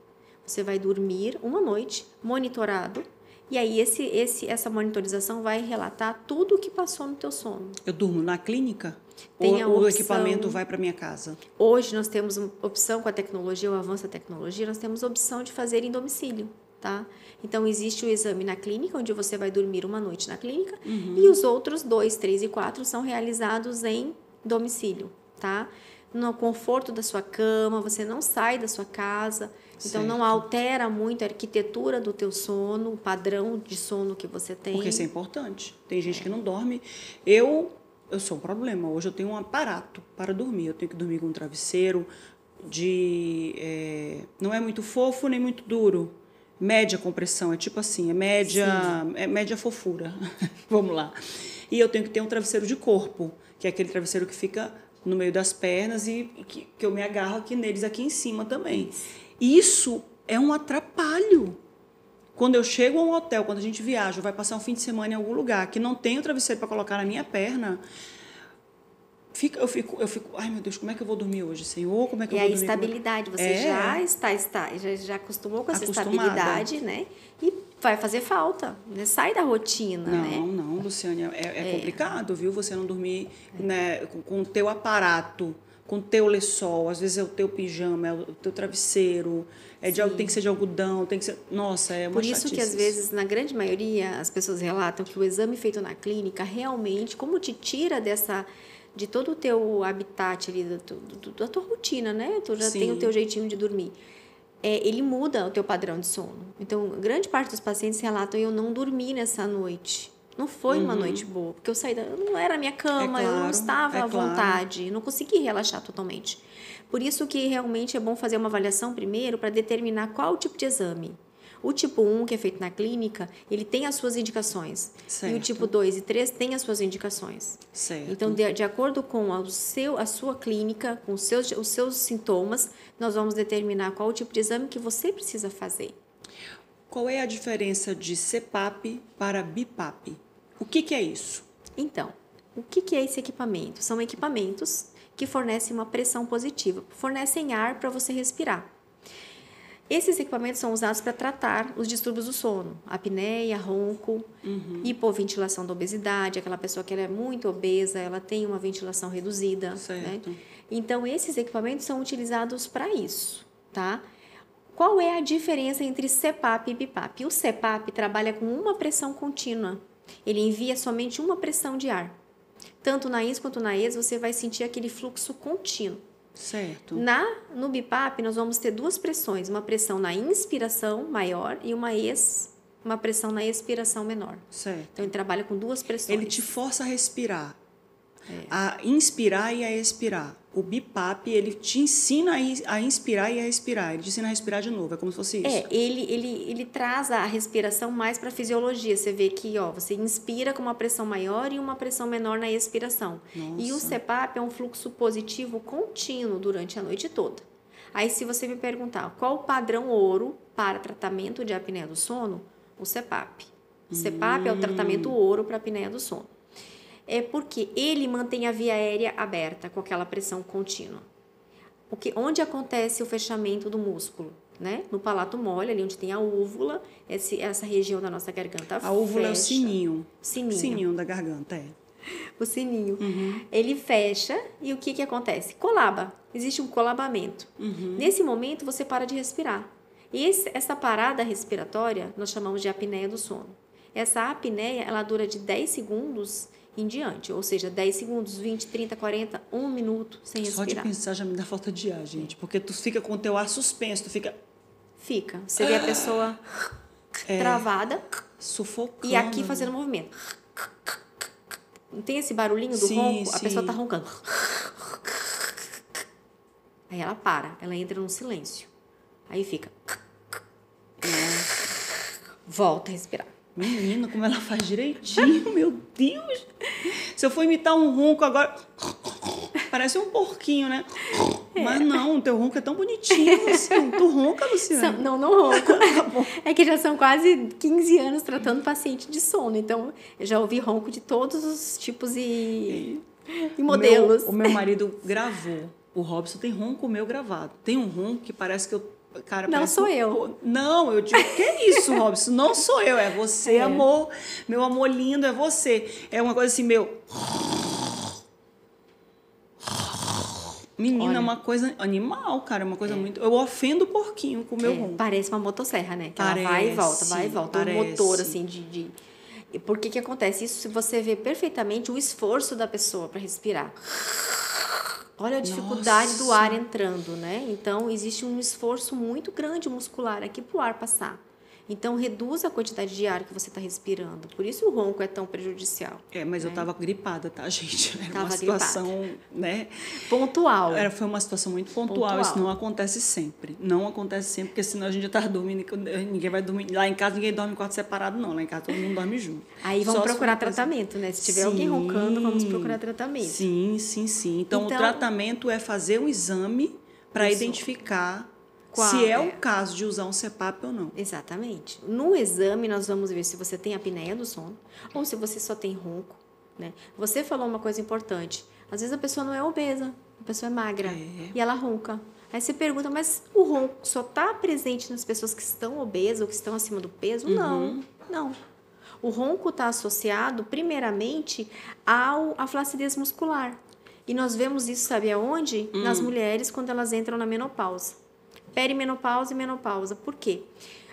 Você vai dormir uma noite, monitorado, e aí essa monitorização vai relatar tudo o que passou no teu sono. Eu durmo na clínica? Tem ou o equipamento vai para minha casa? Hoje nós temos uma opção com a tecnologia, o avanço da tecnologia, nós temos a opção de fazer em domicílio, tá? Então, existe o exame na clínica, onde você vai dormir uma noite na clínica, e os outros 2, 3 e 4 são realizados em domicílio, tá? No conforto da sua cama, você não sai da sua casa, então não altera muito a arquitetura do teu sono, o padrão de sono que você tem. Porque isso é importante. Tem gente que não dorme. Eu sou um problema. Hoje eu tenho um aparato para dormir. Eu tenho que dormir com um travesseiro não é muito fofo nem muito duro. Média compressão, é tipo assim, é média fofura. Vamos lá. E eu tenho que ter um travesseiro de corpo, que é aquele travesseiro que fica no meio das pernas e que eu me agarro aqui neles aqui em cima também. Isso é um atrapalho. Quando eu chego a um hotel, quando a gente viaja, vai passar um fim de semana em algum lugar que não tem o travesseiro para colocar na minha perna, eu fico, ai meu Deus, como é que eu vou dormir hoje, Senhor? Como é que eu vou dormir? E a estabilidade, você já acostumou com essa estabilidade, né? E vai fazer falta, né? Sai da rotina, né? Não, Luciane, é complicado, viu? Você não dormir né, com o teu aparato, com o teu lençol, às vezes é o teu pijama, é o teu travesseiro, tem que ser de algodão, tem que ser... Nossa, é uma Por isso chatice. que, às vezes, na grande maioria, as pessoas relatam que o exame feito na clínica, realmente, como te tira de todo o teu habitat ali, da tua rotina, né? Tu já tem o teu jeitinho de dormir. Ele muda o teu padrão de sono. Então, grande parte dos pacientes relatam, eu não dormi nessa noite. Não foi uma noite boa, porque eu não era a minha cama, eu não estava à vontade, não consegui relaxar totalmente. Por isso que realmente é bom fazer uma avaliação primeiro para determinar qual o tipo de exame. O tipo 1, que é feito na clínica, ele tem as suas indicações. Certo. E o tipo 2 e 3 tem as suas indicações. Certo. Então, de acordo com a sua clínica, com os seus sintomas, nós vamos determinar qual o tipo de exame que você precisa fazer. Qual é a diferença de CPAP para BIPAP? O que é isso? Então, o que é esse equipamento? São equipamentos que fornecem uma pressão positiva, fornecem ar para você respirar. Esses equipamentos são usados para tratar os distúrbios do sono, apneia, ronco, hipoventilação da obesidade, aquela pessoa que ela é muito obesa, ela tem uma ventilação reduzida. Certo. Né? Então, esses equipamentos são utilizados para isso, tá? Qual é a diferença entre CPAP e BIPAP? O CPAP trabalha com uma pressão contínua, ele envia somente uma pressão de ar. Tanto na ins quanto na ex, você vai sentir aquele fluxo contínuo. Certo. No BIPAP, nós vamos ter duas pressões, uma pressão na inspiração maior e uma pressão na expiração menor. Certo. Então, ele trabalha com duas pressões. Ele te força a respirar. a inspirar e a expirar. O BIPAP, ele te ensina a inspirar e a expirar. Ele te ensina a respirar de novo. É como se fosse isso. Ele traz a respiração mais para a fisiologia. Você vê que você inspira com uma pressão maior e uma pressão menor na expiração. Nossa. E o CPAP é um fluxo positivo contínuo durante a noite toda. Aí, se você me perguntar qual o padrão ouro para tratamento de apneia do sono, o CPAP. O CPAP é o tratamento ouro para apneia do sono. É porque ele mantém a via aérea aberta com aquela pressão contínua. Onde acontece o fechamento do músculo? Né? No palato mole, ali onde tem a úvula, essa região da nossa garganta fecha. A úvula é o sininho. Sininho. O sininho da garganta, é. O sininho. Ele fecha e o que acontece? Colaba. Existe um colabamento. Nesse momento, você para de respirar. E essa parada respiratória, nós chamamos de apneia do sono. Essa apneia, ela dura de 10 segundos em diante, ou seja, 10 segundos, 20, 30, 40, 1 minuto sem respirar. Só de pensar já me dá falta de ar, gente, porque tu fica com o teu ar suspenso, tu fica... Fica. Você vê a pessoa travada. Sufocando. E aqui fazendo movimento. Não tem esse barulhinho do ronco? A pessoa tá roncando. Aí ela para, ela entra num silêncio. Aí fica... Volta a respirar. Menina, como ela faz direitinho, meu Deus. Se eu for imitar um ronco agora... Parece um porquinho, né? Mas não, o teu ronco é tão bonitinho, Luciana. Tu ronca, Luciana? Não ronco. É que já são quase 15 anos tratando paciente de sono. Então, eu já ouvi ronco de todos os tipos e modelos. O meu marido gravou. O Robson tem ronco meu gravado. Tem um ronco que parece que eu... Cara, não sou eu. Não, eu digo, que é isso, Robson? Não sou eu, é você, amor. Meu amor lindo, é você. É uma coisa assim, meu... Menina, Olha, é uma coisa animal, cara. É uma coisa muito... Eu ofendo o porquinho com o meu ronco. Parece uma motosserra, né? Que ela vai e volta, vai e volta. Um motor, assim, de... E por que acontece? Isso você vê perfeitamente o esforço da pessoa para respirar. Olha a dificuldade do ar entrando, né? Então, existe um esforço muito grande muscular aqui para o ar passar. Então, reduz a quantidade de ar que você está respirando. Por isso o ronco é tão prejudicial. Mas eu estava gripada, tá, gente? Era uma situação, gripada. Né? Pontual. Foi uma situação muito pontual. Isso não acontece sempre. Não acontece sempre, porque senão a gente já está dormindo. Ninguém vai dormir. Lá em casa, ninguém dorme em quarto separado, não. Lá em casa, todo mundo dorme junto. Aí vamos procurar tratamento, né? Se tiver alguém roncando, vamos procurar tratamento. Sim. Então, o tratamento é fazer um exame para identificar... se é o caso de usar um CPAP ou não. Exatamente. No exame, nós vamos ver se você tem apneia do sono ou se você só tem ronco, né? Você falou uma coisa importante. Às vezes a pessoa não é obesa, a pessoa é magra e ela ronca. Aí você pergunta, mas o ronco só está presente nas pessoas que estão obesas ou que estão acima do peso? Não. O ronco está associado, primeiramente, à flacidez muscular. E nós vemos isso, sabe aonde? Nas mulheres, quando elas entram na menopausa. Perimenopausa e menopausa. Por quê?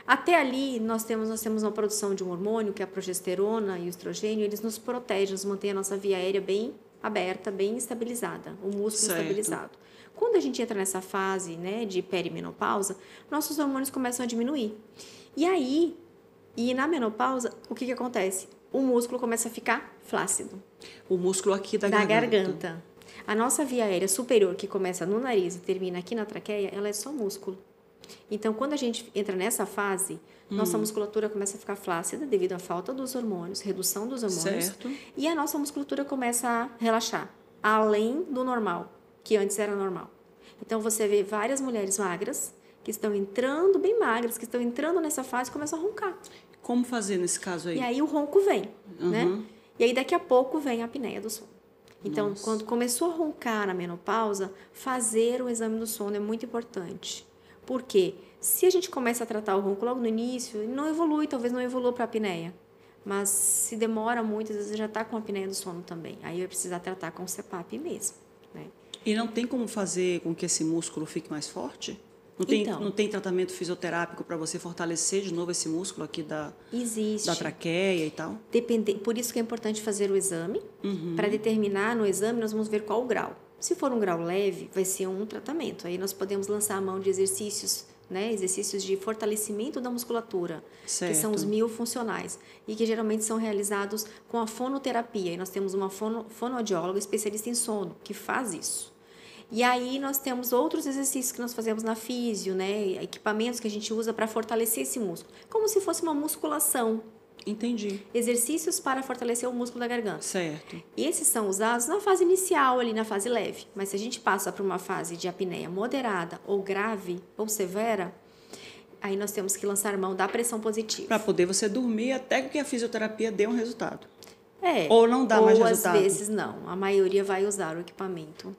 Até ali, nós temos uma produção de um hormônio, que é a progesterona e o estrogênio, eles nos protegem, nos mantêm a nossa via aérea bem aberta, bem estabilizada, o músculo estabilizado. Quando a gente entra nessa fase, né, de perimenopausa, nossos hormônios começam a diminuir. E na menopausa, o que acontece? O músculo começa a ficar flácido. O músculo aqui da garganta. A nossa via aérea superior, que começa no nariz e termina aqui na traqueia, ela é só músculo. Então, quando a gente entra nessa fase, nossa musculatura começa a ficar flácida devido à falta dos hormônios, redução dos hormônios. Certo. E a nossa musculatura começa a relaxar, além do normal, que antes era normal. Então, você vê várias mulheres magras, que estão entrando, bem magras, que estão entrando nessa fase e começam a roncar. Como fazer nesse caso aí? E aí o ronco vem, né? E aí, daqui a pouco, vem a apneia do sono. Então, quando começou a roncar na menopausa, fazer o exame do sono é muito importante. Por quê? Se a gente começa a tratar o ronco logo no início, não evolui, talvez não evolua para a apneia. Mas se demora muito, às vezes já está com a apneia do sono também. Aí vai precisar tratar com o CPAP mesmo, né? E não tem como fazer com que esse músculo fique mais forte? Não tem tratamento fisioterápico para você fortalecer de novo esse músculo aqui da traqueia e tal? Por isso que é importante fazer o exame. Para determinar no exame, nós vamos ver qual o grau. Se for um grau leve, vai ser um tratamento. Aí nós podemos lançar a mão de exercícios, né? Exercícios de fortalecimento da musculatura, Certo. que são os miofuncionais, e que geralmente são realizados com a fonoterapia. E nós temos uma fonoaudióloga especialista em sono, que faz isso. E aí nós temos outros exercícios que nós fazemos na físio, né? Equipamentos que a gente usa para fortalecer esse músculo, como se fosse uma musculação. Entendi. Exercícios para fortalecer o músculo da garganta. Certo. Esses são usados na fase inicial, ali na fase leve. Mas se a gente passa para uma fase de apneia moderada ou grave ou severa, aí nós temos que lançar mão da pressão positiva. Para poder você dormir até que a fisioterapia dê um resultado. É. Ou não dá mais resultado. Ou às vezes não. A maioria vai usar o equipamento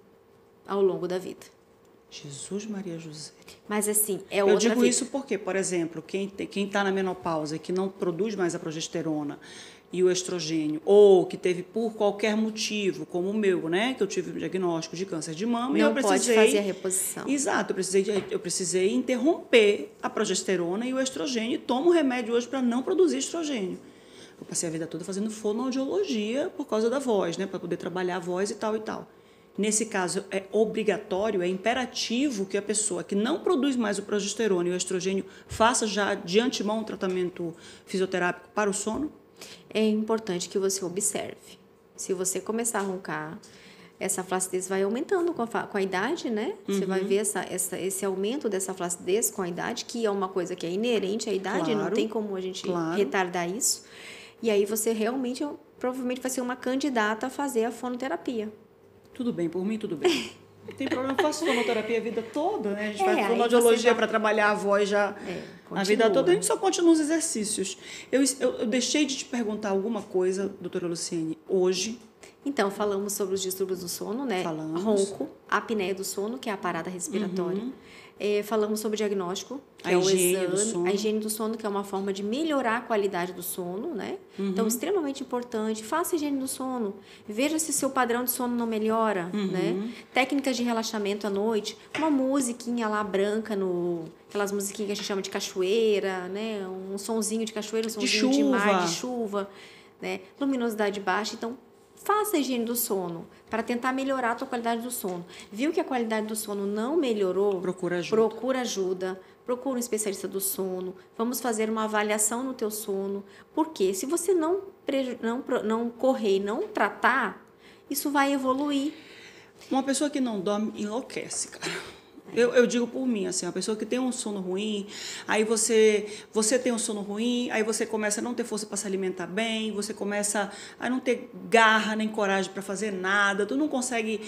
ao longo da vida. Jesus Maria José. Mas assim, é Eu outra digo vida. isso porque, por exemplo, quem está na menopausa e que não produz mais a progesterona e o estrogênio, ou que teve por qualquer motivo, como o meu, né, que eu tive um diagnóstico de câncer de mama, e eu Não pode precisei fazer a reposição. Exato, eu precisei interromper a progesterona e o estrogênio, e tomo remédio hoje para não produzir estrogênio. Eu passei a vida toda fazendo fonoaudiologia por causa da voz, né, para poder trabalhar a voz e tal e tal. Nesse caso, é obrigatório, é imperativo que a pessoa que não produz mais o progesterona e o estrogênio faça já de antemão um tratamento fisioterápico para o sono? É importante que você observe. Se você começar a roncar, essa flacidez vai aumentando com a idade, né? Você vai ver esse aumento dessa flacidez com a idade, que é uma coisa que é inerente à idade, Claro, não tem como a gente claro. retardar isso. E aí você realmente, provavelmente vai ser uma candidata a fazer a fonoterapia. Tudo bem, por mim tudo bem. Não tem problema, eu faço fonoterapia a vida toda, né? A gente É, faz aí fonoaudiologia você vai- para trabalhar a voz já a vida continua. toda, a gente só continua os exercícios. Eu deixei de te perguntar alguma coisa, doutora Luciene, hoje. Então, falamos sobre os distúrbios do sono, né? Falamos. Ronco, apneia do sono, que é a parada respiratória. Falamos sobre o diagnóstico, que A é o higiene do exame, sono. a higiene do sono, que é uma forma de melhorar a qualidade do sono, né? Então, extremamente importante. Faça a higiene do sono. Veja se seu padrão de sono não melhora, né? Técnicas de relaxamento à noite. Uma musiquinha lá branca, aquelas musiquinhas que a gente chama de cachoeira, né? Um sonzinho de cachoeira, um sonzinho de mar, de chuva, né? Luminosidade baixa. Então, faça a higiene do sono para tentar melhorar a tua qualidade do sono. Viu que a qualidade do sono não melhorou? Procura ajuda. Procura ajuda. Procura um especialista do sono. Vamos fazer uma avaliação no teu sono. Porque se você não correr e não tratar, isso vai evoluir. Uma pessoa que não dorme enlouquece, cara. Eu digo por mim, assim, uma pessoa que tem um sono ruim, aí você tem um sono ruim, aí você começa a não ter força para se alimentar bem, você começa a não ter garra nem coragem para fazer nada, tu não consegue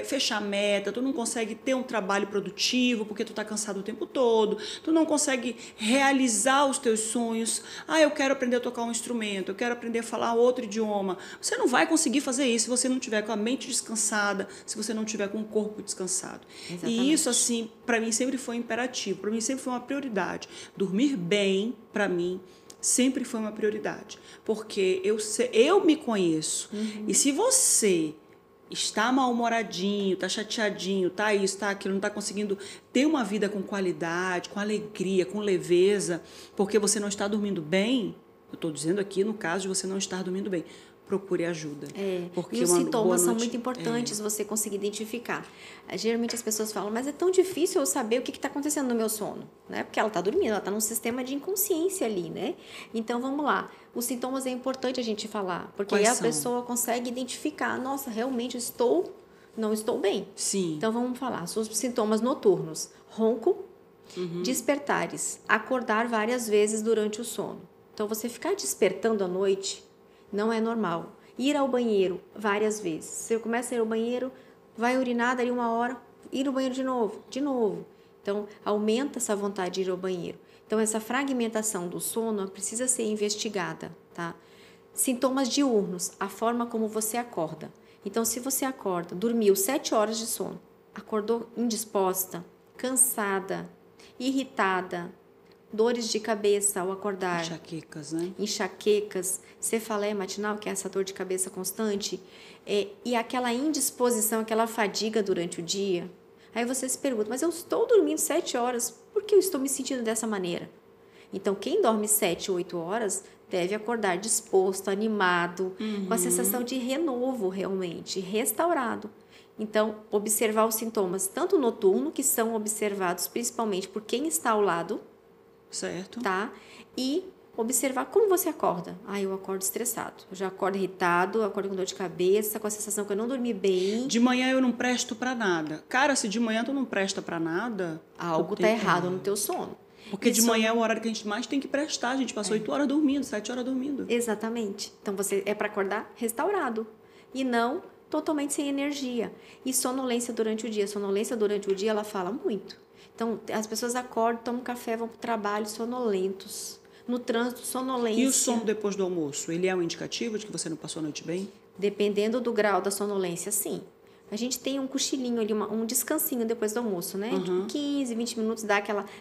fechar meta, tu não consegue ter um trabalho produtivo porque tu tá cansado o tempo todo, tu não consegue realizar os teus sonhos. Eu quero aprender a tocar um instrumento, eu quero aprender a falar outro idioma. Você não vai conseguir fazer isso se você não tiver com a mente descansada, se você não tiver com o corpo descansado. Exatamente. E isso, assim, para mim sempre foi imperativo, para mim sempre foi uma prioridade. Dormir bem, para mim, sempre foi uma prioridade. Porque eu me conheço. E se você está mal-humoradinho, está chateadinho, está isso, está aquilo, não está conseguindo ter uma vida com qualidade, com alegria, com leveza, porque você não está dormindo bem, eu estou dizendo aqui no caso de você não estar dormindo bem, procure ajuda. Porque e os sintomas são muito importantes você conseguir identificar. Geralmente as pessoas falam, mas é tão difícil eu saber o que está acontecendo no meu sono, né? Porque ela está dormindo, ela está num sistema de inconsciência ali, né? Então, vamos lá. Os sintomas é importante a gente falar, porque aí a pessoa consegue identificar, nossa, realmente não estou bem. Sim. Então, vamos falar. Os sintomas noturnos, ronco, despertares, acordar várias vezes durante o sono. Então, você ficar despertando à noite não é normal. Ir ao banheiro várias vezes. Você começa a ir ao banheiro, vai urinar, daí 1 hora, ir ao banheiro de novo. Então, aumenta essa vontade de ir ao banheiro. Então, essa fragmentação do sono precisa ser investigada, tá? Sintomas diurnos, a forma como você acorda. Então, se você acorda, dormiu 7 horas de sono, acordou indisposta, cansada, irritada, dores de cabeça ao acordar. Enxaquecas, né? Enxaquecas, cefaleia matinal, que é essa dor de cabeça constante, e aquela indisposição, aquela fadiga durante o dia. Aí você se pergunta, mas eu estou dormindo 7 horas, por que eu estou me sentindo dessa maneira? Então, quem dorme 7, 8 horas deve acordar disposto, animado, com a sensação de renovo realmente, restaurado. Então, observar os sintomas, tanto noturno, que são observados principalmente por quem está ao lado. Certo. Tá? E observar como você acorda. Eu acordo estressado. Eu já acordo irritado, acordo com dor de cabeça, com a sensação que eu não dormi bem. De manhã eu não presto pra nada. Cara, se de manhã tu não presta pra nada... Algo tá errado no teu sono. Porque de manhã é o horário que a gente mais tem que prestar. A gente passou 8 horas dormindo, 7 horas dormindo. Exatamente. Então, você é para acordar restaurado. E não totalmente sem energia. E sonolência durante o dia. Sonolência durante o dia, ela fala muito. Então, as pessoas acordam, tomam café, vão para o trabalho sonolentos. No trânsito, sonolência. E o sono depois do almoço? Ele é um indicativo de que você não passou a noite bem? Dependendo do grau da sonolência, sim. A gente tem um cochilinho ali, um descansinho depois do almoço, né? Tipo 15, 20 minutos,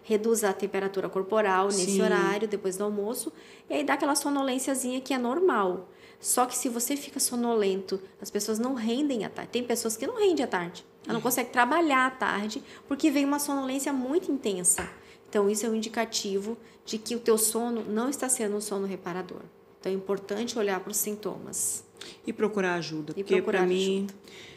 reduz a temperatura corporal nesse horário, depois do almoço. E aí dá aquela sonolênciazinha que é normal. Só que se você fica sonolento, as pessoas não rendem à tarde. Tem pessoas que não rendem à tarde. Ela não consegue trabalhar à tarde porque vem uma sonolência muito intensa. Então, isso é um indicativo de que o teu sono não está sendo um sono reparador. Então, é importante olhar para os sintomas. E procurar ajuda. Porque, para mim,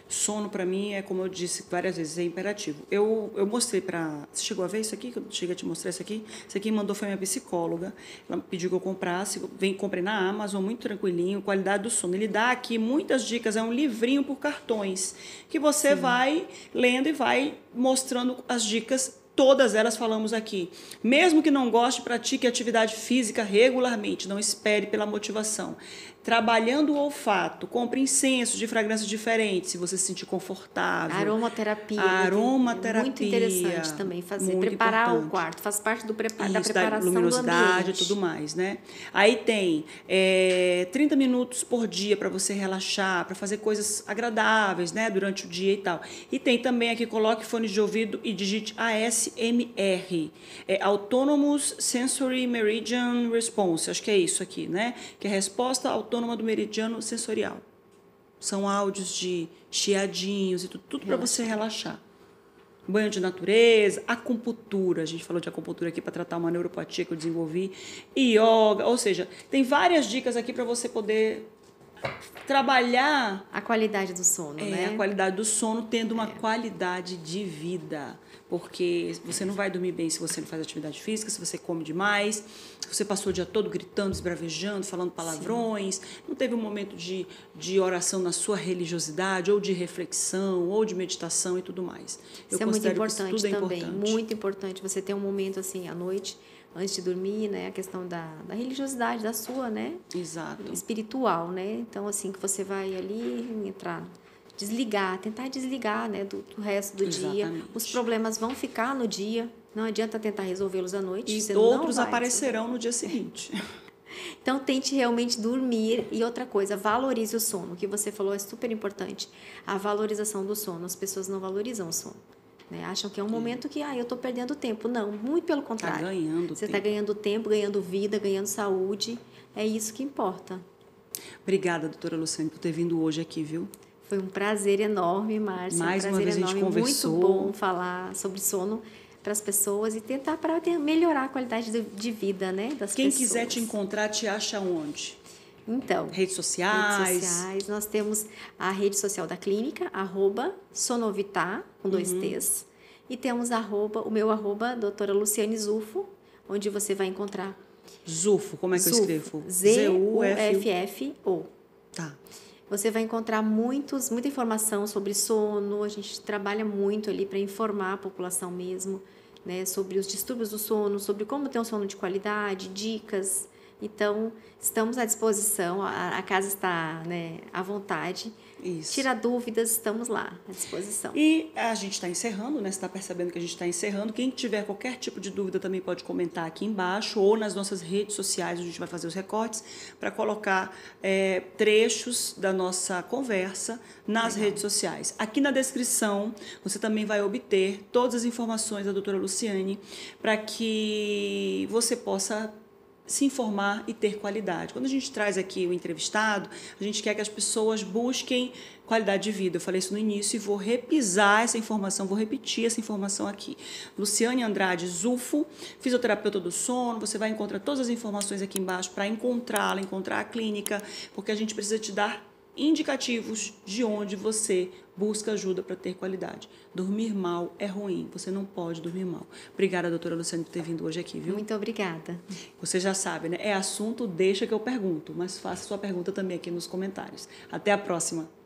sono, para mim, é como eu disse várias vezes, é imperativo. Eu mostrei para... Você chegou a ver isso aqui? Que eu cheguei a te mostrar isso aqui? Isso aqui mandou foi minha psicóloga. Ela pediu que eu comprasse. Comprei na Amazon, muito tranquilinho. Qualidade do sono. Ele dá aqui muitas dicas. É um livrinho por cartões. Que você vai lendo e vai mostrando as dicas. Todas elas falamos aqui. Mesmo que não goste, pratique atividade física regularmente. Não espere pela motivação. Trabalhando o olfato, compre incensos de fragrâncias diferentes, se você se sentir confortável. Aromaterapia. Aromaterapia. É muito interessante também fazer. Preparar importante. O quarto, faz parte da preparação da luminosidade do ambiente. E tudo mais, né? Aí tem 30 minutos por dia para você relaxar, para fazer coisas agradáveis, né? Durante o dia e tal. E tem também aqui, coloque fones de ouvido e digite ASMR. Autonomous Sensory Meridian Response. Acho que é isso aqui, né? Que é a resposta autônoma do meridiano sensorial. São áudios de chiadinhos e tudo para você relaxar. Banho de natureza, acupuntura. A gente falou de acupuntura aqui para tratar uma neuropatia que eu desenvolvi. Yoga, ou seja, tem várias dicas aqui para você poder trabalhar a qualidade do sono, né? A qualidade do sono, tendo uma qualidade de vida. Porque você não vai dormir bem se você não faz atividade física, se você come demais, se você passou o dia todo gritando, esbravejando, falando palavrões, não teve um momento de oração na sua religiosidade, ou de reflexão, ou de meditação e tudo mais. Isso é muito importante também, muito importante você ter um momento assim à noite, antes de dormir, né? A questão da religiosidade, da sua, né? Exato. Espiritual, né? Então, assim, que você vai ali entrar, tentar desligar, né? Do resto do dia. Os problemas vão ficar no dia, não adianta tentar resolvê-los à noite. E outros aparecerão no dia seguinte. Então, tente realmente dormir. E outra coisa, valorize o sono. O que você falou é super importante. A valorização do sono. As pessoas não valorizam o sono. Né? Acham que é um momento que eu estou perdendo tempo. Não, muito pelo contrário. Tá ganhando Você está ganhando tempo, ganhando vida, ganhando saúde. É isso que importa. Obrigada, doutora Luciane, por ter vindo hoje aqui, viu? Foi um prazer enorme, Márcia. Mais uma vez a gente conversou. Muito bom falar sobre sono para as pessoas e tentar melhorar a qualidade de vida, né, das pessoas. Quem quiser te encontrar, te acha onde? Então, redes sociais. Nós temos a rede social da clínica, @sonovitar, com 2 T's. E temos o meu doutora Luciane Zufo, onde você vai encontrar... Zufo, como é que eu escrevo? Z-U-F-F-O. Tá. Você vai encontrar muita informação sobre sono. A gente trabalha muito ali para informar a população mesmo, né, sobre os distúrbios do sono, sobre como ter um sono de qualidade, dicas. Então, estamos à disposição, a casa está, né, à vontade. Isso. Tira dúvidas, estamos lá, à disposição. E a gente está encerrando, né? Você está percebendo que a gente está encerrando. Quem tiver qualquer tipo de dúvida também pode comentar aqui embaixo ou nas nossas redes sociais, a gente vai fazer os recortes para colocar trechos da nossa conversa nas redes sociais. Aqui na descrição, você também vai obter todas as informações da doutora Luciane para que você possa se informar e ter qualidade. Quando a gente traz aqui o entrevistado, a gente quer que as pessoas busquem qualidade de vida. Eu falei isso no início e vou repisar essa informação, vou repetir essa informação aqui. Luciane Andrade Zufo, fisioterapeuta do sono. Você vai encontrar todas as informações aqui embaixo para encontrá-la, encontrar a clínica, porque a gente precisa te dar indicativos de onde você busca ajuda para ter qualidade. Dormir mal é ruim, você não pode dormir mal. Obrigada, doutora Luciane, por ter vindo hoje aqui, viu? Muito obrigada. Você já sabe, né? É assunto, deixa que eu pergunto, mas faça sua pergunta também aqui nos comentários. Até a próxima!